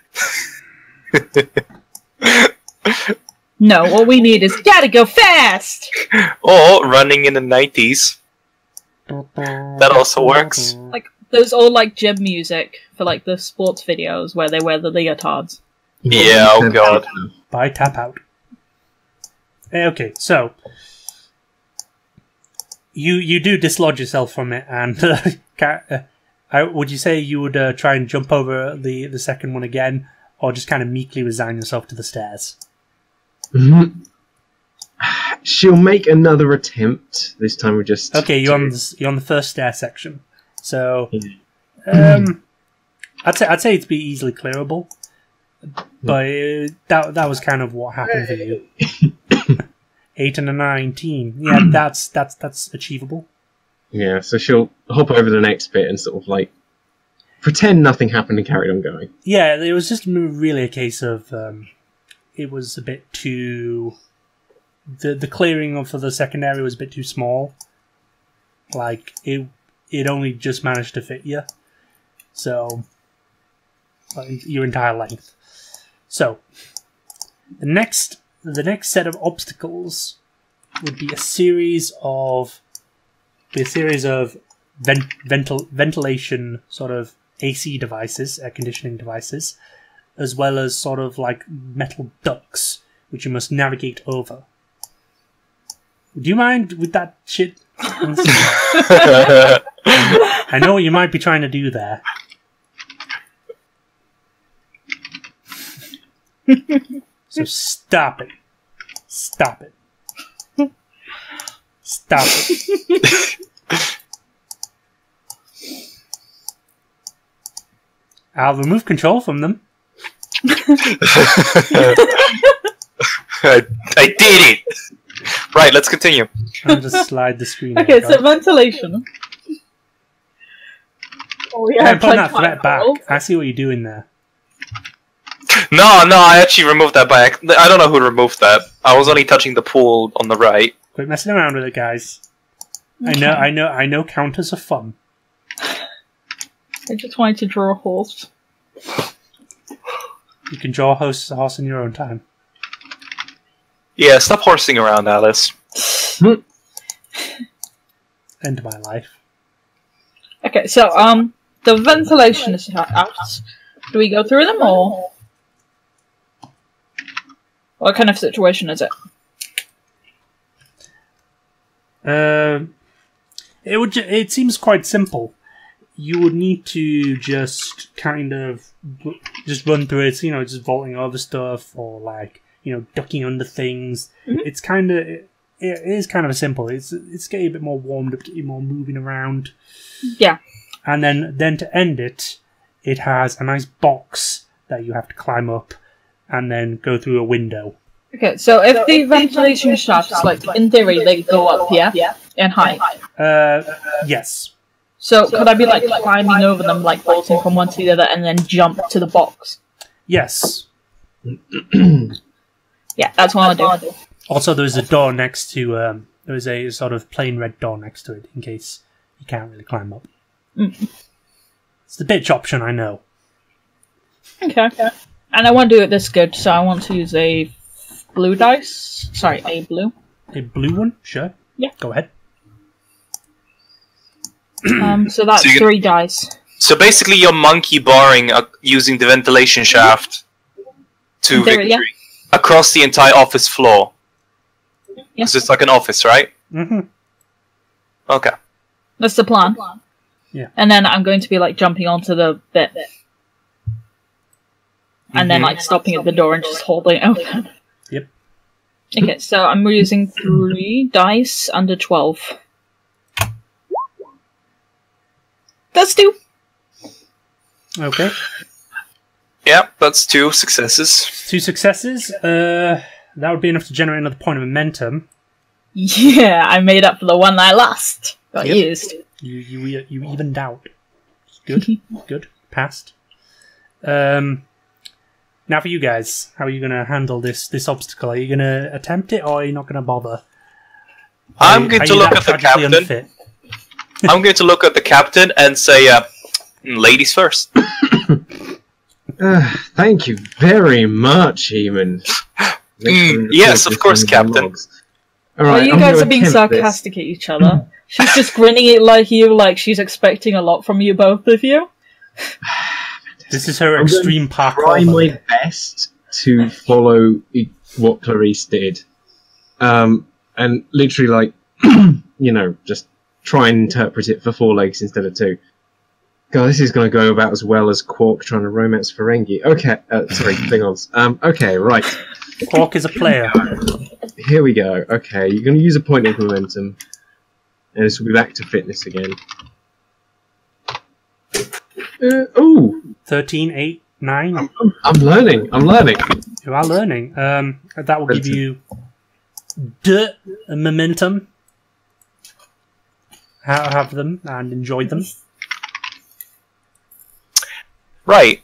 B: No, what we need is gotta go fast!
C: Or running in the 90s. That also works.
B: Like, those old, like, jib music for, like, the sports videos where they wear the leotards.
C: Yeah, oh god.
A: By tap out. Okay, so you do dislodge yourself from it, and would you say you would try and jump over the second one again, or just kind of meekly resign yourself to the stairs?
D: She'll make another attempt. This time we just
A: you're on the first stair section, so I'd say it'd be easily clearable, but that was kind of what happened for you. 8 and a 19. Yeah, that's achievable.
D: Yeah, so she'll hop over the next bit and sort of like pretend nothing happened and carry on going.
A: Yeah, it was just really a case of it was a bit too. The clearing for the second area was a bit too small. Like it only just managed to fit you, so your entire length. So the next set of obstacles would be a series of ventilation sort of AC devices, air conditioning devices, as well as sort of like metal ducts which you must navigate over. Do you mind with that shit? I know what you might be trying to do there. So stop it. Stop it. Stop it. I'll remove control from them.
C: I did it! Right, let's continue.
A: I'll just slide the screen.
B: Okay, so ventilation. Oh, yeah,
A: I'm putting that threat back. I see what you're doing there.
C: No, I actually removed that by accident. I don't know who removed that. I was only touching the pool on the right.
A: Quit messing around with it, guys.
B: Okay.
A: I know counters are fun.
B: I just wanted to draw a horse.
A: You can draw a horse in your own time.
C: Yeah, stop horsing around, Alice.
A: End of my life.
B: Okay, so, the ventilation is out. Do we go through them, or what kind of situation is it?
A: It seems quite simple. you would need to just kind of just run through it, just vaulting over stuff or like, ducking under things. It's kind of, it is kind of simple. It's getting a bit more warmed up, get you more moving around.
B: Yeah.
A: And then to end it, it has a nice box that you have to climb up and then go through a window.
B: Okay, so if the ventilation shafts, like, in theory, they go up, yeah? In height?
A: Yes.
B: So could I be, like, climbing over them, like, vaulting from one to the other, and then jump to the box?
A: Yes.
B: Yeah, that's what I'll do.
A: Also, there's a door next to, there's a sort of plain red door next to it, in case you can't really climb up. It's the bitch option, I know.
B: Okay. And I want to do it this good, so I want to use a blue dice. Sorry, a blue.
A: A blue one? Sure.
B: Yeah.
A: Go ahead.
B: So that's 3 dice.
C: So basically you're monkey barring using the ventilation shaft to victory.
B: Yeah.
C: Across the entire office floor.
B: Yeah.
C: Because it's like an office, right?
A: Mm-hmm.
C: Okay.
B: That's the plan.
A: Yeah.
B: And then I'm going to be, like, jumping onto the bit. And then, like, stopping at the door and just holding it open.
A: Yep.
B: Okay, so I'm using 3 dice under 12. That's 2.
A: Okay.
C: Yeah, that's 2 successes.
A: 2 successes. That would be enough to generate another point of momentum.
B: Yeah, I made up for the one I lost. Got used.
A: You evened out. Good. Good. Passed. Now for you guys, how are you going to handle this obstacle? Are you going to attempt it, or are you not going to bother?
C: I'm going to look at the captain.
A: Unfit?
C: I'm going to look at the captain and say, ladies first.
D: Thank you very much, Emund.
C: Yes, of course, Captain.
D: All
B: Well,
D: right,
B: you guys are being sarcastic at each other. She's just grinning at like she's expecting a lot from you, both of you.
A: This is her extreme parkour.
D: Try my best to follow what Clarisse did, and literally, like, just try and interpret it for 4 legs instead of 2. God, this is going to go about as well as Quark trying to romance Ferengi. Okay, sorry, Klingons. Okay, right.
A: Quark is a player.
D: Here we go. Okay, you're going to use a point of momentum, and this will be back to fitness again. Ooh!
A: 13, 8, 9.
D: I'm learning.
A: You are learning. That will give you momentum. Have them and enjoy them.
C: Right.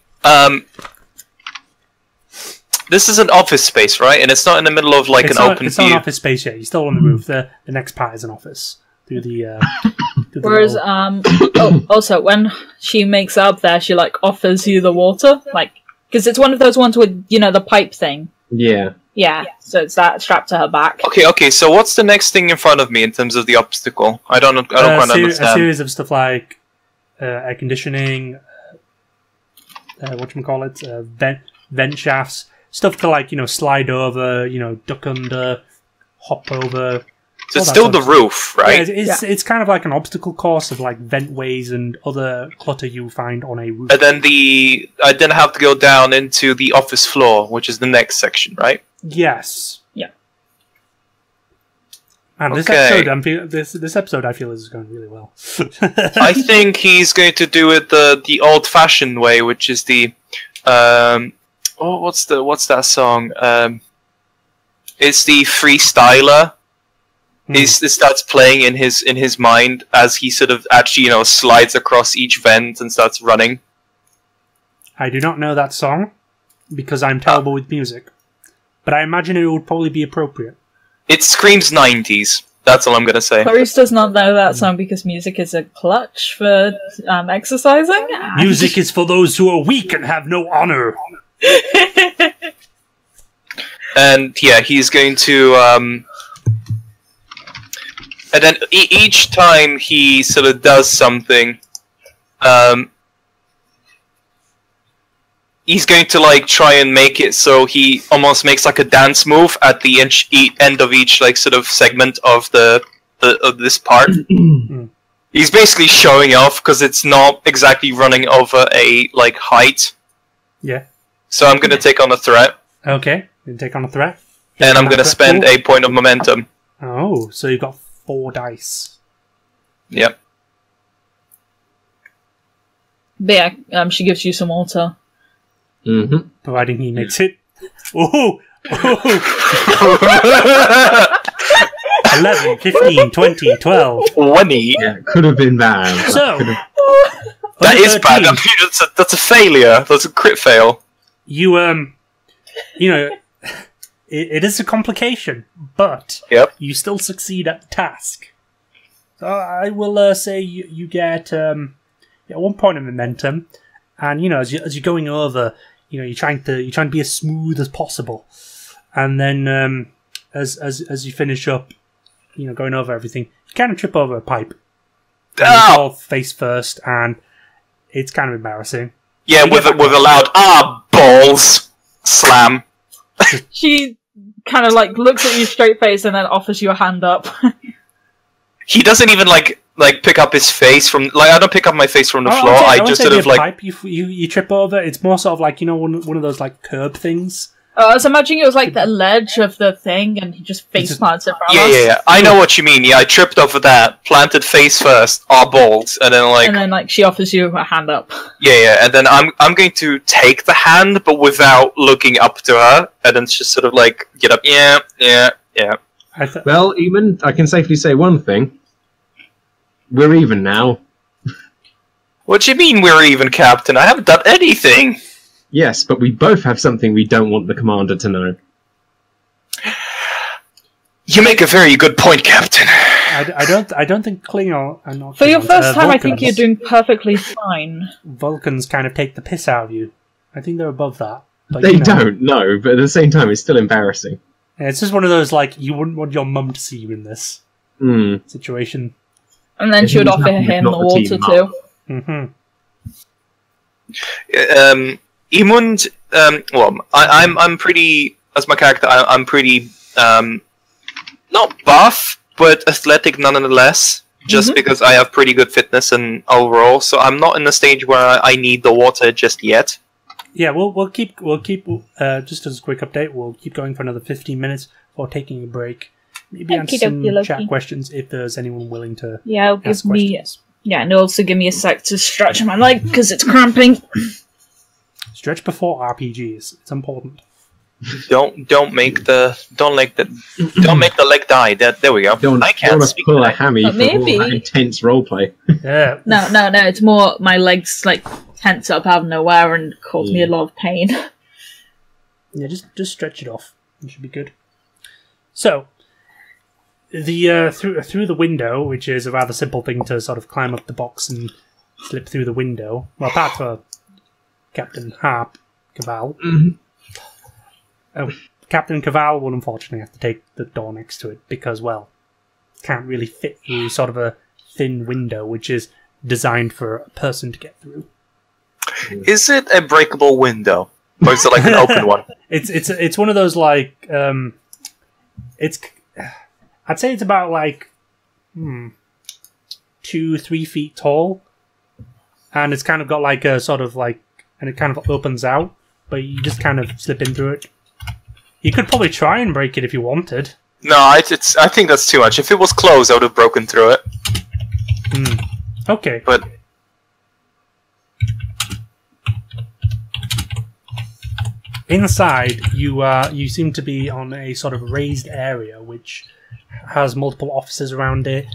C: This is an office space, right? And it's not in the middle of like an open
A: It's
C: view.
A: not an office space yet. You're still on the roof. The next part is an office. Through the.
B: Whereas, also when she makes it up there, she like offers you the water, like because it's one of those ones with the pipe thing.
D: Yeah.
B: Yeah. So it's that strapped to her back.
C: Okay. So what's the next thing in front of me in terms of the obstacle? I don't quite understand.
A: A series of stuff like air conditioning. Whatchamacallit? Vent shafts. Stuff to like slide over, duck under, hop over.
C: So it's still the roof, right?
A: Yeah, it's kind of like an obstacle course of like vent ways and other clutter you find on a roof.
C: And then I then have to go down into the office floor, which is the next section, right?
A: Yes.
B: Yeah.
A: And this episode, I feel is going really well.
C: I think he's going to do it the old-fashioned way, which is the what's that song? It's the freestyler. It starts playing in his mind as he sort of actually slides across each vent and starts running.
A: I do not know that song because I'm terrible with music, but I imagine it would probably be appropriate.
C: It screams 90s. That's all I'm gonna say.
B: Clarisse does not know that song because music is a clutch for exercising.
A: Music is for those who are weak and have no honor.
C: And yeah, he's going to. And then each time he sort of does something, he's going to like try and make it so he almost makes like a dance move at the end of each like sort of segment of of this part. He's basically showing off because it's not exactly running over a height.
A: Yeah.
C: So I'm going to take on a threat.
A: Okay, you take on a threat.
C: And I'm going to spend a point of momentum.
A: Oh, so you've got 4 dice.
C: Yep.
B: But yeah, she gives you some water.
D: Mm-hmm.
A: Providing he makes it. Oh! 11, 15, 20, 12.
C: 20?
D: Yeah, could have been bad.
A: So,
C: That is
A: 13,
C: bad. I mean, that's a failure. That's a crit fail.
A: You, you know, it is a complication, but
C: Yep.
A: you still succeed at the task. So I will say you get 1 point of momentum, and as you're going over, you're trying to be as smooth as possible, and then as you finish up, going over everything, you kind of trip over a pipe. And you fall face first, and it's kind of embarrassing.
C: Yeah, with a loud balls slam.
B: She kind of looks at you straight face and then offers you a hand up.
C: He doesn't even pick up his face from I don't pick up my face from the floor.
A: I
C: just sort of
A: pipe you trip over. It's more sort of one of those curb things.
B: I was imagining it was the ledge of the thing, and he just face plants it from us.
C: Yeah. I know what you mean. Yeah, I tripped over that, planted face first, balls, and then
B: and then she offers you a hand up.
C: Yeah, and then I'm going to take the hand, but without looking up to her, and then just sort of get up. Yeah.
D: Well, Emund, I can safely say one thing. We're even now.
C: What do you mean we're even, Captain? I haven't done anything.
D: Yes, but we both have something we don't want the commander to know.
C: You make a very good point, Captain.
A: I don't think Klingon.
B: For your first time, I think you're doing perfectly fine.
A: Vulcans kind of take the piss out of you. I think they're above that. But,
D: They don't, no, but at the same time, it's still embarrassing.
A: Yeah, it's just one of those you wouldn't want your mum to see you in this situation.
B: And then she would offer him the water too.
A: Mm-hmm.
C: Emund, well, I'm pretty, as my character, I'm pretty, not buff, but athletic nonetheless, just because I have pretty good fitness and overall, so I'm not in the stage where I need the water just yet.
A: Yeah, we'll keep just as a quick update, we'll keep going for another 15 minutes before taking a break. Maybe answer some chat questions if there's anyone willing to ask questions.
B: Yeah, and also give me a sec to stretch my leg because it's cramping.
A: Stretch before RPGs. It's important.
C: Don't make the leg die. There we go.
D: I can't speak. Pull a hammy for all that intense roleplay.
A: Yeah.
B: No. It's more my legs tense up out of nowhere and cause me a lot of pain.
A: Yeah, just stretch it off. It should be good. So, the through the window, which is a rather simple thing to sort of climb up the box and slip through the window. Well, apart from Captain Kaval. Captain Kaval will unfortunately have to take the door next to it because, well, can't really fit through sort of a thin window, which is designed for a person to get through.
C: Is it a breakable window, or is it an open one?
A: It's one of those I'd say it's about 2-3 feet tall, and it's kind of got a sort of and it kind of opens out, but you just kind of slip in through it. You could probably try and break it if you wanted.
C: No, I think that's too much. If it was closed, I would have broken through it.
A: Okay.
C: But
A: inside, you seem to be on a sort of raised area, which has multiple offices around it.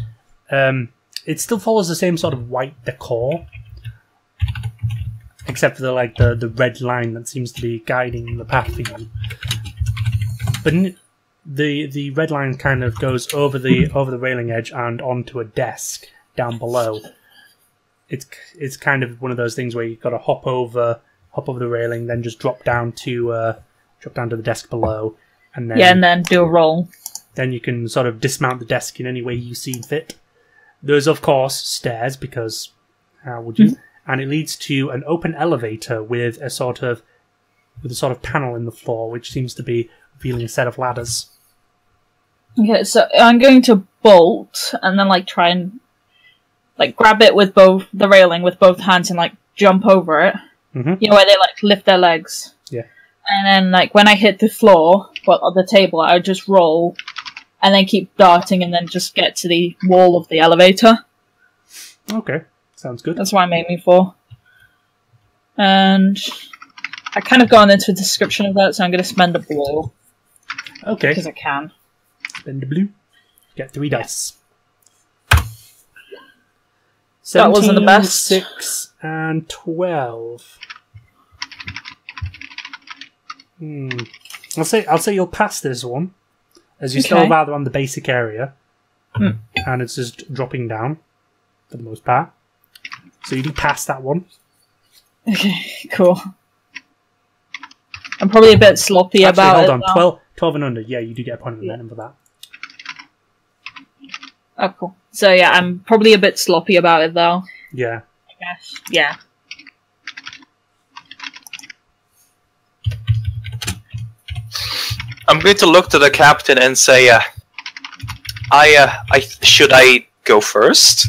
A: It still follows the same sort of white decor, except for the red line that seems to be guiding the path for you. But the red line kind of goes over the railing edge and onto a desk down below. It's kind of one of those things where you've got to hop over the railing, then just drop down to the desk below, and then
B: do a roll.
A: Then you can sort of dismount the desk in any way you see fit. There's of course stairs, because how would you? And it leads to an open elevator with a sort of panel in the floor, which seems to be revealing a set of ladders.
B: Okay, so I'm going to bolt and then try and like grab it with both the railing with both hands and like jump over it.
A: Mm-hmm.
B: You know, where they like lift their legs.
A: Yeah.
B: And then like when I hit the floor, well, on the table, I would just roll, and then keep darting, and then just get to the wall of the elevator.
A: Okay, sounds good.
B: That's what I'm aiming for. And I kind of gone into a description of that, so I'm going to spend a blue.
A: Okay.
B: Because I can.
A: Spend a blue. Get 3 dice.
B: That wasn't the
A: 17,
B: best.
A: 6, and 12. I'll say you'll pass this one, as you're still rather on the basic area, and it's just dropping down for the most part. So you do pass that one.
B: Okay, cool. I'm probably a bit sloppy about it.
A: Hold on, 12 and under. Yeah, you do get a point of momentum for that.
B: Oh, cool. So yeah, I'm probably a bit sloppy about it though.
A: Yeah.
B: I guess. Yeah.
C: I'm going to look to the captain and say, should I go first?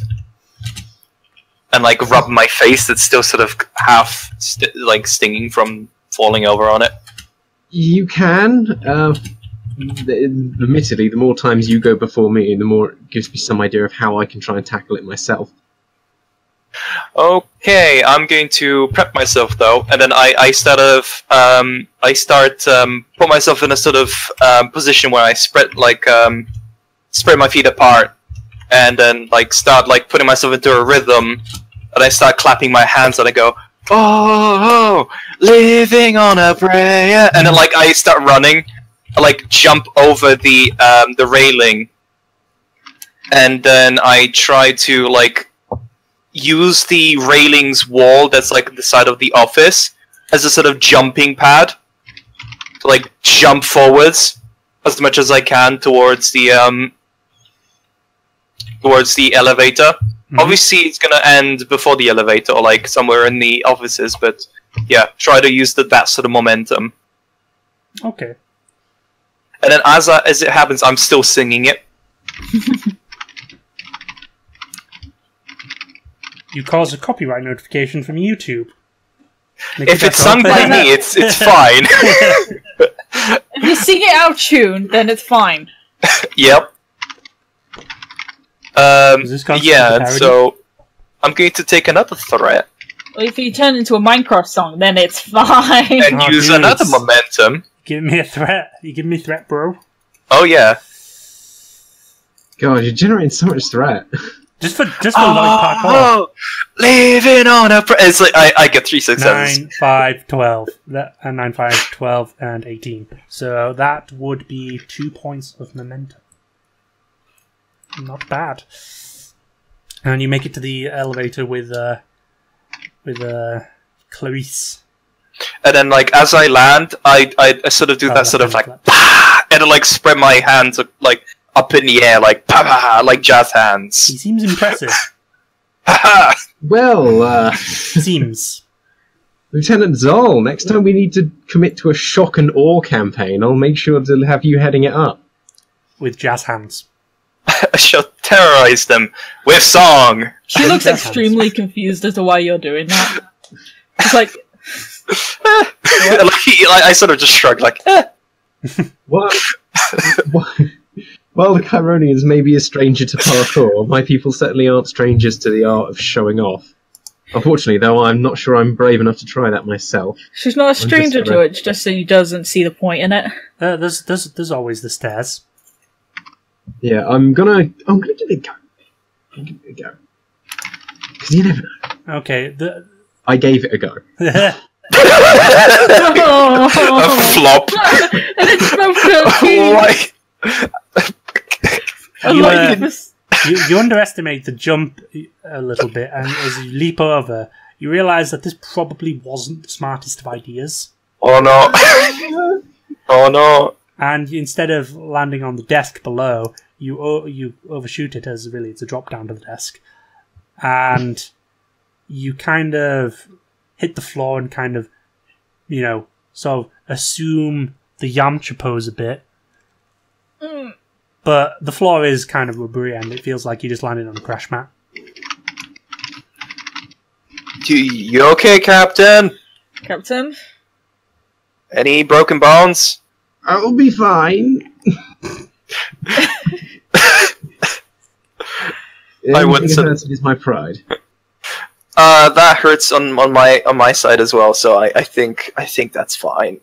C: And like rub my face that's still sort of half stinging from falling over on it.
D: You can. Admittedly, the more times you go before me, the more it gives me some idea of how I can try and tackle it myself.
C: Okay, I'm going to prep myself though, and then I start put myself in a sort of position where I spread my feet apart, and then start putting myself into a rhythm, and I start clapping my hands and I go, oh, living on a prayer, and then I start running, I jump over the railing, and then I try to use the railings wall that's the side of the office as a sort of jumping pad to jump forwards as much as I can towards the elevator. Mm-hmm. Obviously, it's gonna end before the elevator or somewhere in the offices, but yeah, try to use that sort of momentum.
A: Okay.
C: And then as it happens, I'm still singing it.
A: You cause a copyright notification from YouTube.
C: If it's sung by me, it's fine.
B: If you sing it out tune, then it's fine.
C: Yep. Yeah, so I'm going to take another threat.
B: Well, if you turn into a Minecraft song, then it's fine.
C: And use another momentum.
A: Give me a threat. You give me threat, bro.
C: Oh yeah.
D: God, you're generating so much threat.
A: Just for parkour.
C: Oh, living on a it's I get 3 successes.
A: 9, 5, 12. 9, 5, 12, and 18. So that would be 2 points of momentum. Not bad. And you make it to the elevator with Clarisse.
C: And then as I land, I sort of do that sort of bah! And then spread my hands up in the air like jazz hands.
A: He seems impressive.
D: Well,
A: Seems.
D: Lieutenant Xoll, next time we need to commit to a shock and awe campaign, I'll make sure to have you heading it up.
A: With jazz hands.
C: I shall terrorize them with song.
B: She looks extremely confused as to why you're doing that. It's
C: I sort of just shrug
D: What? While the Chironians may be a stranger to parkour, my people certainly aren't strangers to the art of showing off. Unfortunately, though, I'm not sure I'm brave enough to try that myself.
B: She's not a stranger to it, just so she doesn't see the point in it.
A: There's always the stairs.
D: Yeah, I'm gonna give it a go. I'm gonna give it a go. Because you never know.
A: Okay,
D: I gave it a go.
C: A flop.
B: And it's so
A: you underestimate the jump a little bit, and as you leap over, you realise that this probably wasn't the smartest of ideas.
C: Oh no! Oh no!
A: And instead of landing on the desk below, you overshoot it as really it's a drop down to the desk, and you kind of hit the floor and kind of, sort of assume the Yamcha pose a bit. But the floor is kind of rubbery and it feels like you just landed on a crash mat.
C: You okay, Captain?
B: Captain?
C: Any broken bones?
D: I'll be fine.
C: I wouldn't say
D: it is my pride.
C: That hurts on my side as well. So I think that's fine.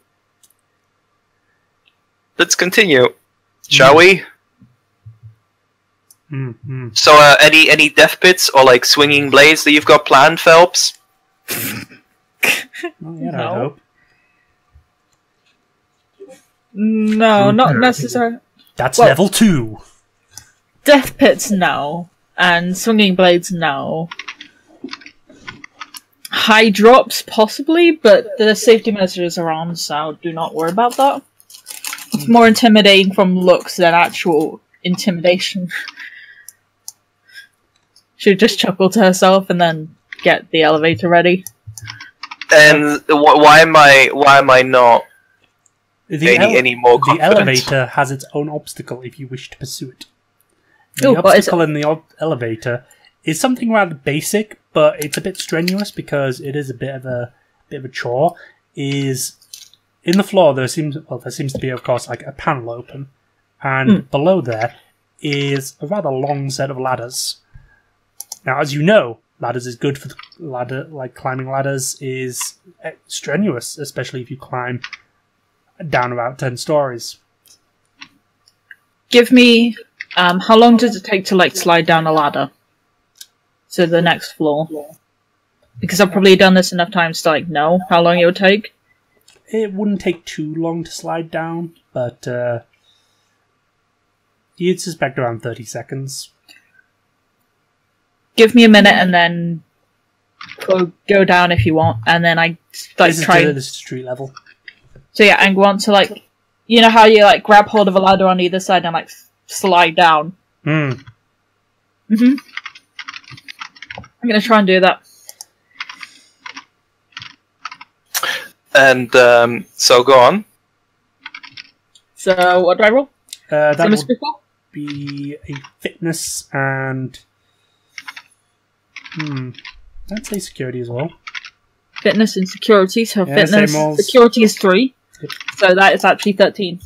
C: Let's continue, shall we? So, any death pits or like swinging blades that you've got planned, Phelps?
A: Well, yeah, I hope.
B: No, not necessarily.
A: That's level 2.
B: Death pits, no. And swinging blades, no. High drops, possibly, but the safety measures are on, so do not worry about that. It's more intimidating from looks than actual intimidation. She'd just chuckle to herself and then get the elevator ready.
C: And why am I not any more confident?
A: The elevator has its own obstacle if you wish to pursue it. The
B: Ooh,
A: obstacle in the elevator is something rather basic, but it's a bit strenuous because it is a bit of a chore. Is in the floor there seems to be, of course, like a panel open, and below there is a rather long set of ladders. Now, as you know, ladders is good for the ladder. Like climbing ladders is strenuous, especially if you climb down about 10 stories.
B: Give me, how long does it take to like slide down a ladder to the next floor? Because I've probably done this enough times to like know how long it would take.
A: It wouldn't take too long to slide down, but you'd suspect around 30 seconds.
B: Give me a minute and then go down if you want, and then I like try.
A: This is street level.
B: So yeah, and want to like, you know how you like grab hold of a ladder on either side and like slide down. I'm gonna try and do that.
C: And so go on.
B: So what do I roll?
A: That
B: Same as
A: would
B: before?
A: be a fitness and I'd say security as well.
B: Fitness and security. So
A: Yeah,
B: fitness,
A: same rolls.
B: security is 3.
A: Yep.
B: So that is actually 13.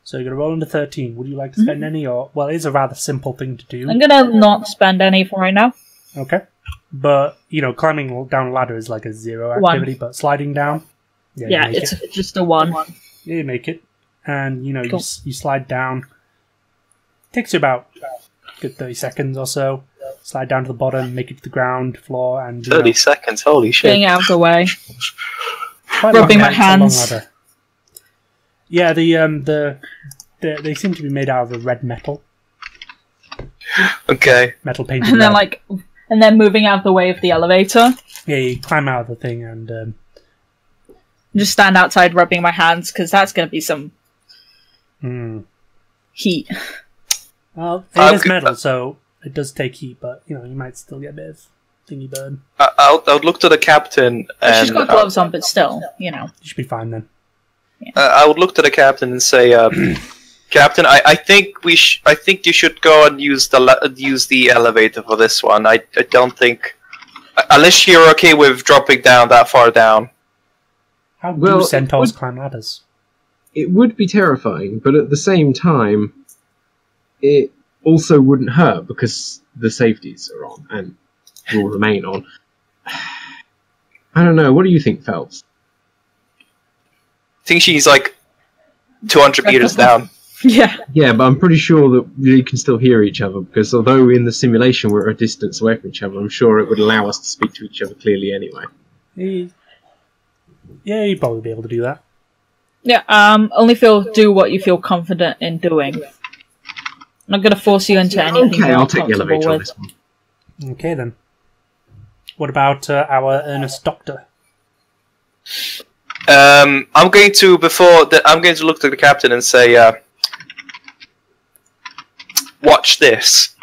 A: So you're going to roll into 13. Would you like to spend any? Or well, it is a rather simple thing to do.
B: I'm gonna not spend any for right now.
A: Okay. But, you know, climbing down a ladder is like a 0 activity, but sliding down...
B: Yeah,
A: you make
B: it's
A: it.
B: just a 1.
A: Yeah, you make it. And, you know,
B: Cool.
A: you slide down. Takes you about a good 30 seconds or so. Slide down to the bottom, make it to the ground floor, and...
C: 30 seconds, holy shit.
B: Getting out of the way.
A: Quite
B: rubbing
A: long,
B: my
A: it's a long
B: hands.
A: ladder. Yeah, they seem to be made out of red metal.
C: Okay.
A: Metal painted
B: And then
A: red.
B: and then moving out of the way of the elevator.
A: Yeah, you climb out of the thing and...
B: Just stand outside rubbing my hands, because that's going to be some heat.
A: Well, it is metal, so it does take heat, but, you know, you might still get a bit of thingy burn.
C: I would look to the captain and...
B: She's got gloves on, but still, you know.
A: You should be fine then.
C: I would look to the captain and say, Captain, I think I think you should go and use the elevator for this one. I don't think... Unless you're okay with dropping down that far down.
A: How do centaurs climb ladders?
D: It would be terrifying, but at the same time, it also wouldn't hurt because the safeties are on and will remain on. I don't know. What do you think, Phelps?
C: I think she's like 200 meters down.
B: Yeah.
D: Yeah, but I'm pretty sure that we can still hear each other because although in the simulation we're at a distance away from each other, I'm sure it would allow us to speak to each other clearly anyway.
A: Yeah, you'd probably be able to do that.
B: Yeah, only do what you feel confident in doing. I'm not going to force you into anything.
D: Okay,
B: you're
D: I'll
B: not
D: take the
B: comfortable
D: elevator on
B: with.
D: this one.
A: Okay then. What about our earnest doctor?
C: I'm going to look to the captain and say, watch this.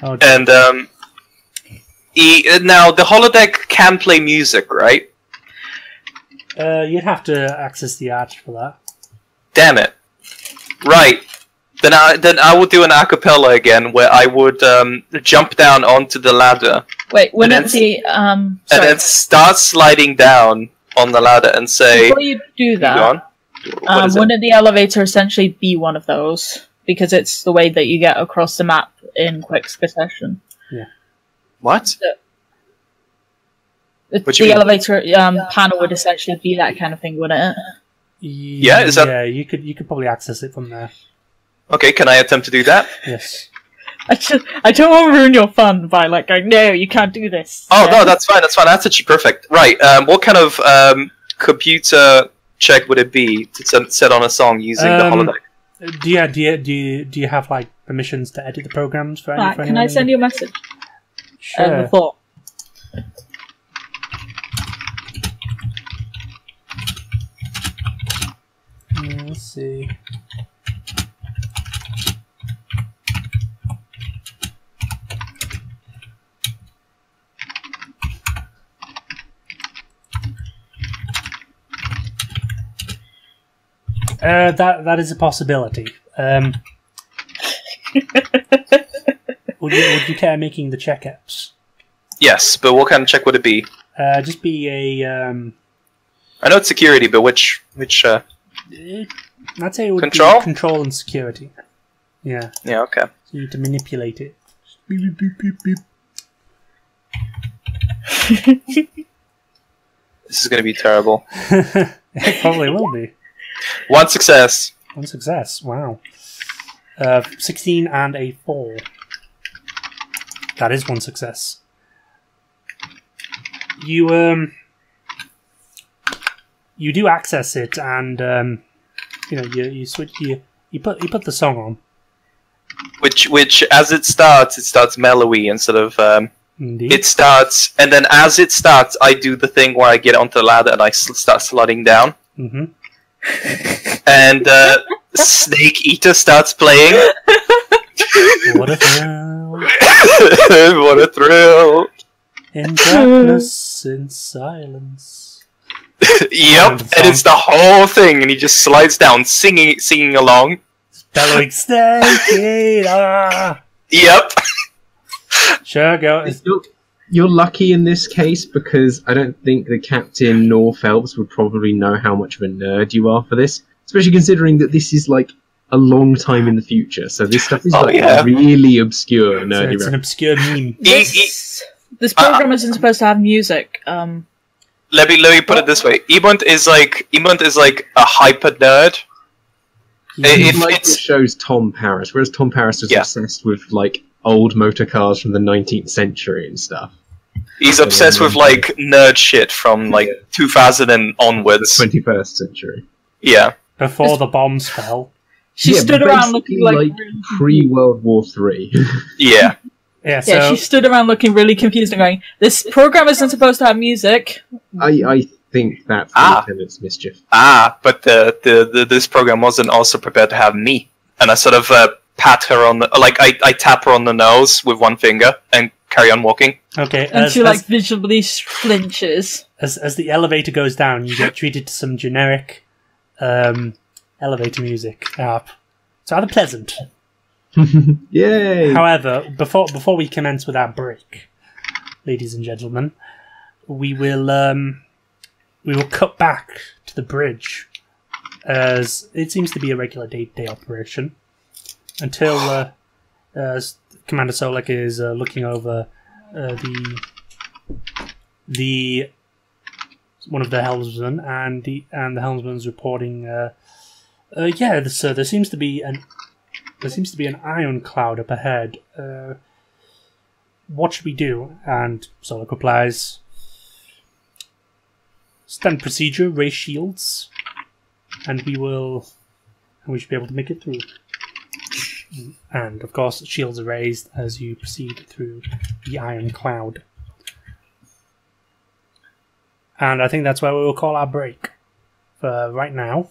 A: Oh,
C: And now the holodeck can play music, right?
A: you'd have to access the arch for that.
C: Damn it! Right. Then I would do an a cappella again, where I would jump down onto the ladder
B: Wait, when
C: And
B: it's the
C: And
B: sorry.
C: then start sliding down on the ladder and say,
B: Before you do
C: "Go
B: that,
C: on." What is it?
B: wouldn't the elevator essentially be one of those? Because it's the way that you get across the map in quick succession.
C: What? What do
B: The
C: you mean?
B: elevator panel would essentially be that kind of thing, wouldn't it?
C: Yeah, is that-
A: Yeah, you could probably access it from there.
C: Okay, can I attempt to do that?
A: Yes.
B: I don't want to ruin your fun by like going, no, you can't do this.
C: Oh,
B: Yeah.
C: no, that's fine, that's actually perfect. Right, what kind of computer check would it be to set on a song using the holodeck?
A: Do you have like permissions to edit the programs for any?
B: Right,
A: for
B: can I send you a message?
A: Sure.
B: The thought.
A: Let's see. That is a possibility. Would you care making the checkups?
C: Yes, but what kind of check would it be?
A: Just be a.
C: I know it's security, but which
A: I'd say it would
C: Control?
A: be control and security. Yeah,
C: yeah, okay.
A: so you need to manipulate it. Beep, beep, beep, beep,
C: This is gonna be terrible.
A: beep. It probably will be.
C: One success.
A: One success. Wow. 16 and a 4. That is one success. You do access it, and you switch you put the song on.
C: Which as it starts mellowy instead of
A: Indeed.
C: it starts, and then as it starts, I do the thing where I get onto the ladder and I start sliding down.
A: Mm-hmm.
C: And Snake Eater starts playing.
A: What a thrill!
C: What a thrill!
A: In darkness, in silence.
C: Yep, and it's the whole thing, and he just slides down, singing along.
A: Bellowing Snake Eater.
C: Yep.
A: Sure, go.
D: You're lucky in this case because I don't think the captain nor Phelps would probably know how much of a nerd you are for this, especially considering that this is like a long time in the future. So this stuff is really obscure,
A: So
D: nerdy.
A: it's an obscure meme.
B: This program isn't supposed to have music.
C: Let me put it this way: Emund is like a hyper nerd.
D: It's
C: If
D: like
C: it's
D: it shows Tom Paris, whereas Tom Paris was obsessed with like old motor cars from the 19th century and stuff.
C: he's obsessed with like nerd shit from like 2000 and onwards.
D: 21st century.
C: Yeah.
A: Before the bombs fell.
B: She stood around looking like
D: pre-World War III.
C: Yeah.
A: Yeah, so
B: yeah, she stood around looking really confused and going, "This program isn't supposed to have music."
D: I think that's the Lieutenant's mischief.
C: But this program wasn't also prepared to have me, and I sort of pat her on the I tap her on the nose with one finger and carry on walking.
A: okay,
B: And she like visually flinches.
A: as the elevator goes down, you get treated to some generic elevator music. It's rather pleasant.
D: Yay!
A: However, before we commence with our break, ladies and gentlemen, we will cut back to the bridge, as it seems to be a regular day-to-day operation, until Commander Solek is looking over the one of the helmsmen, and the helmsman's reporting. There seems to be an ion cloud up ahead. What should we do? And Solek replies, standard procedure, raise shields, and we should be able to make it through. And of course, shields are raised as you proceed through the iron cloud. And I think that's where we will call our break for right now.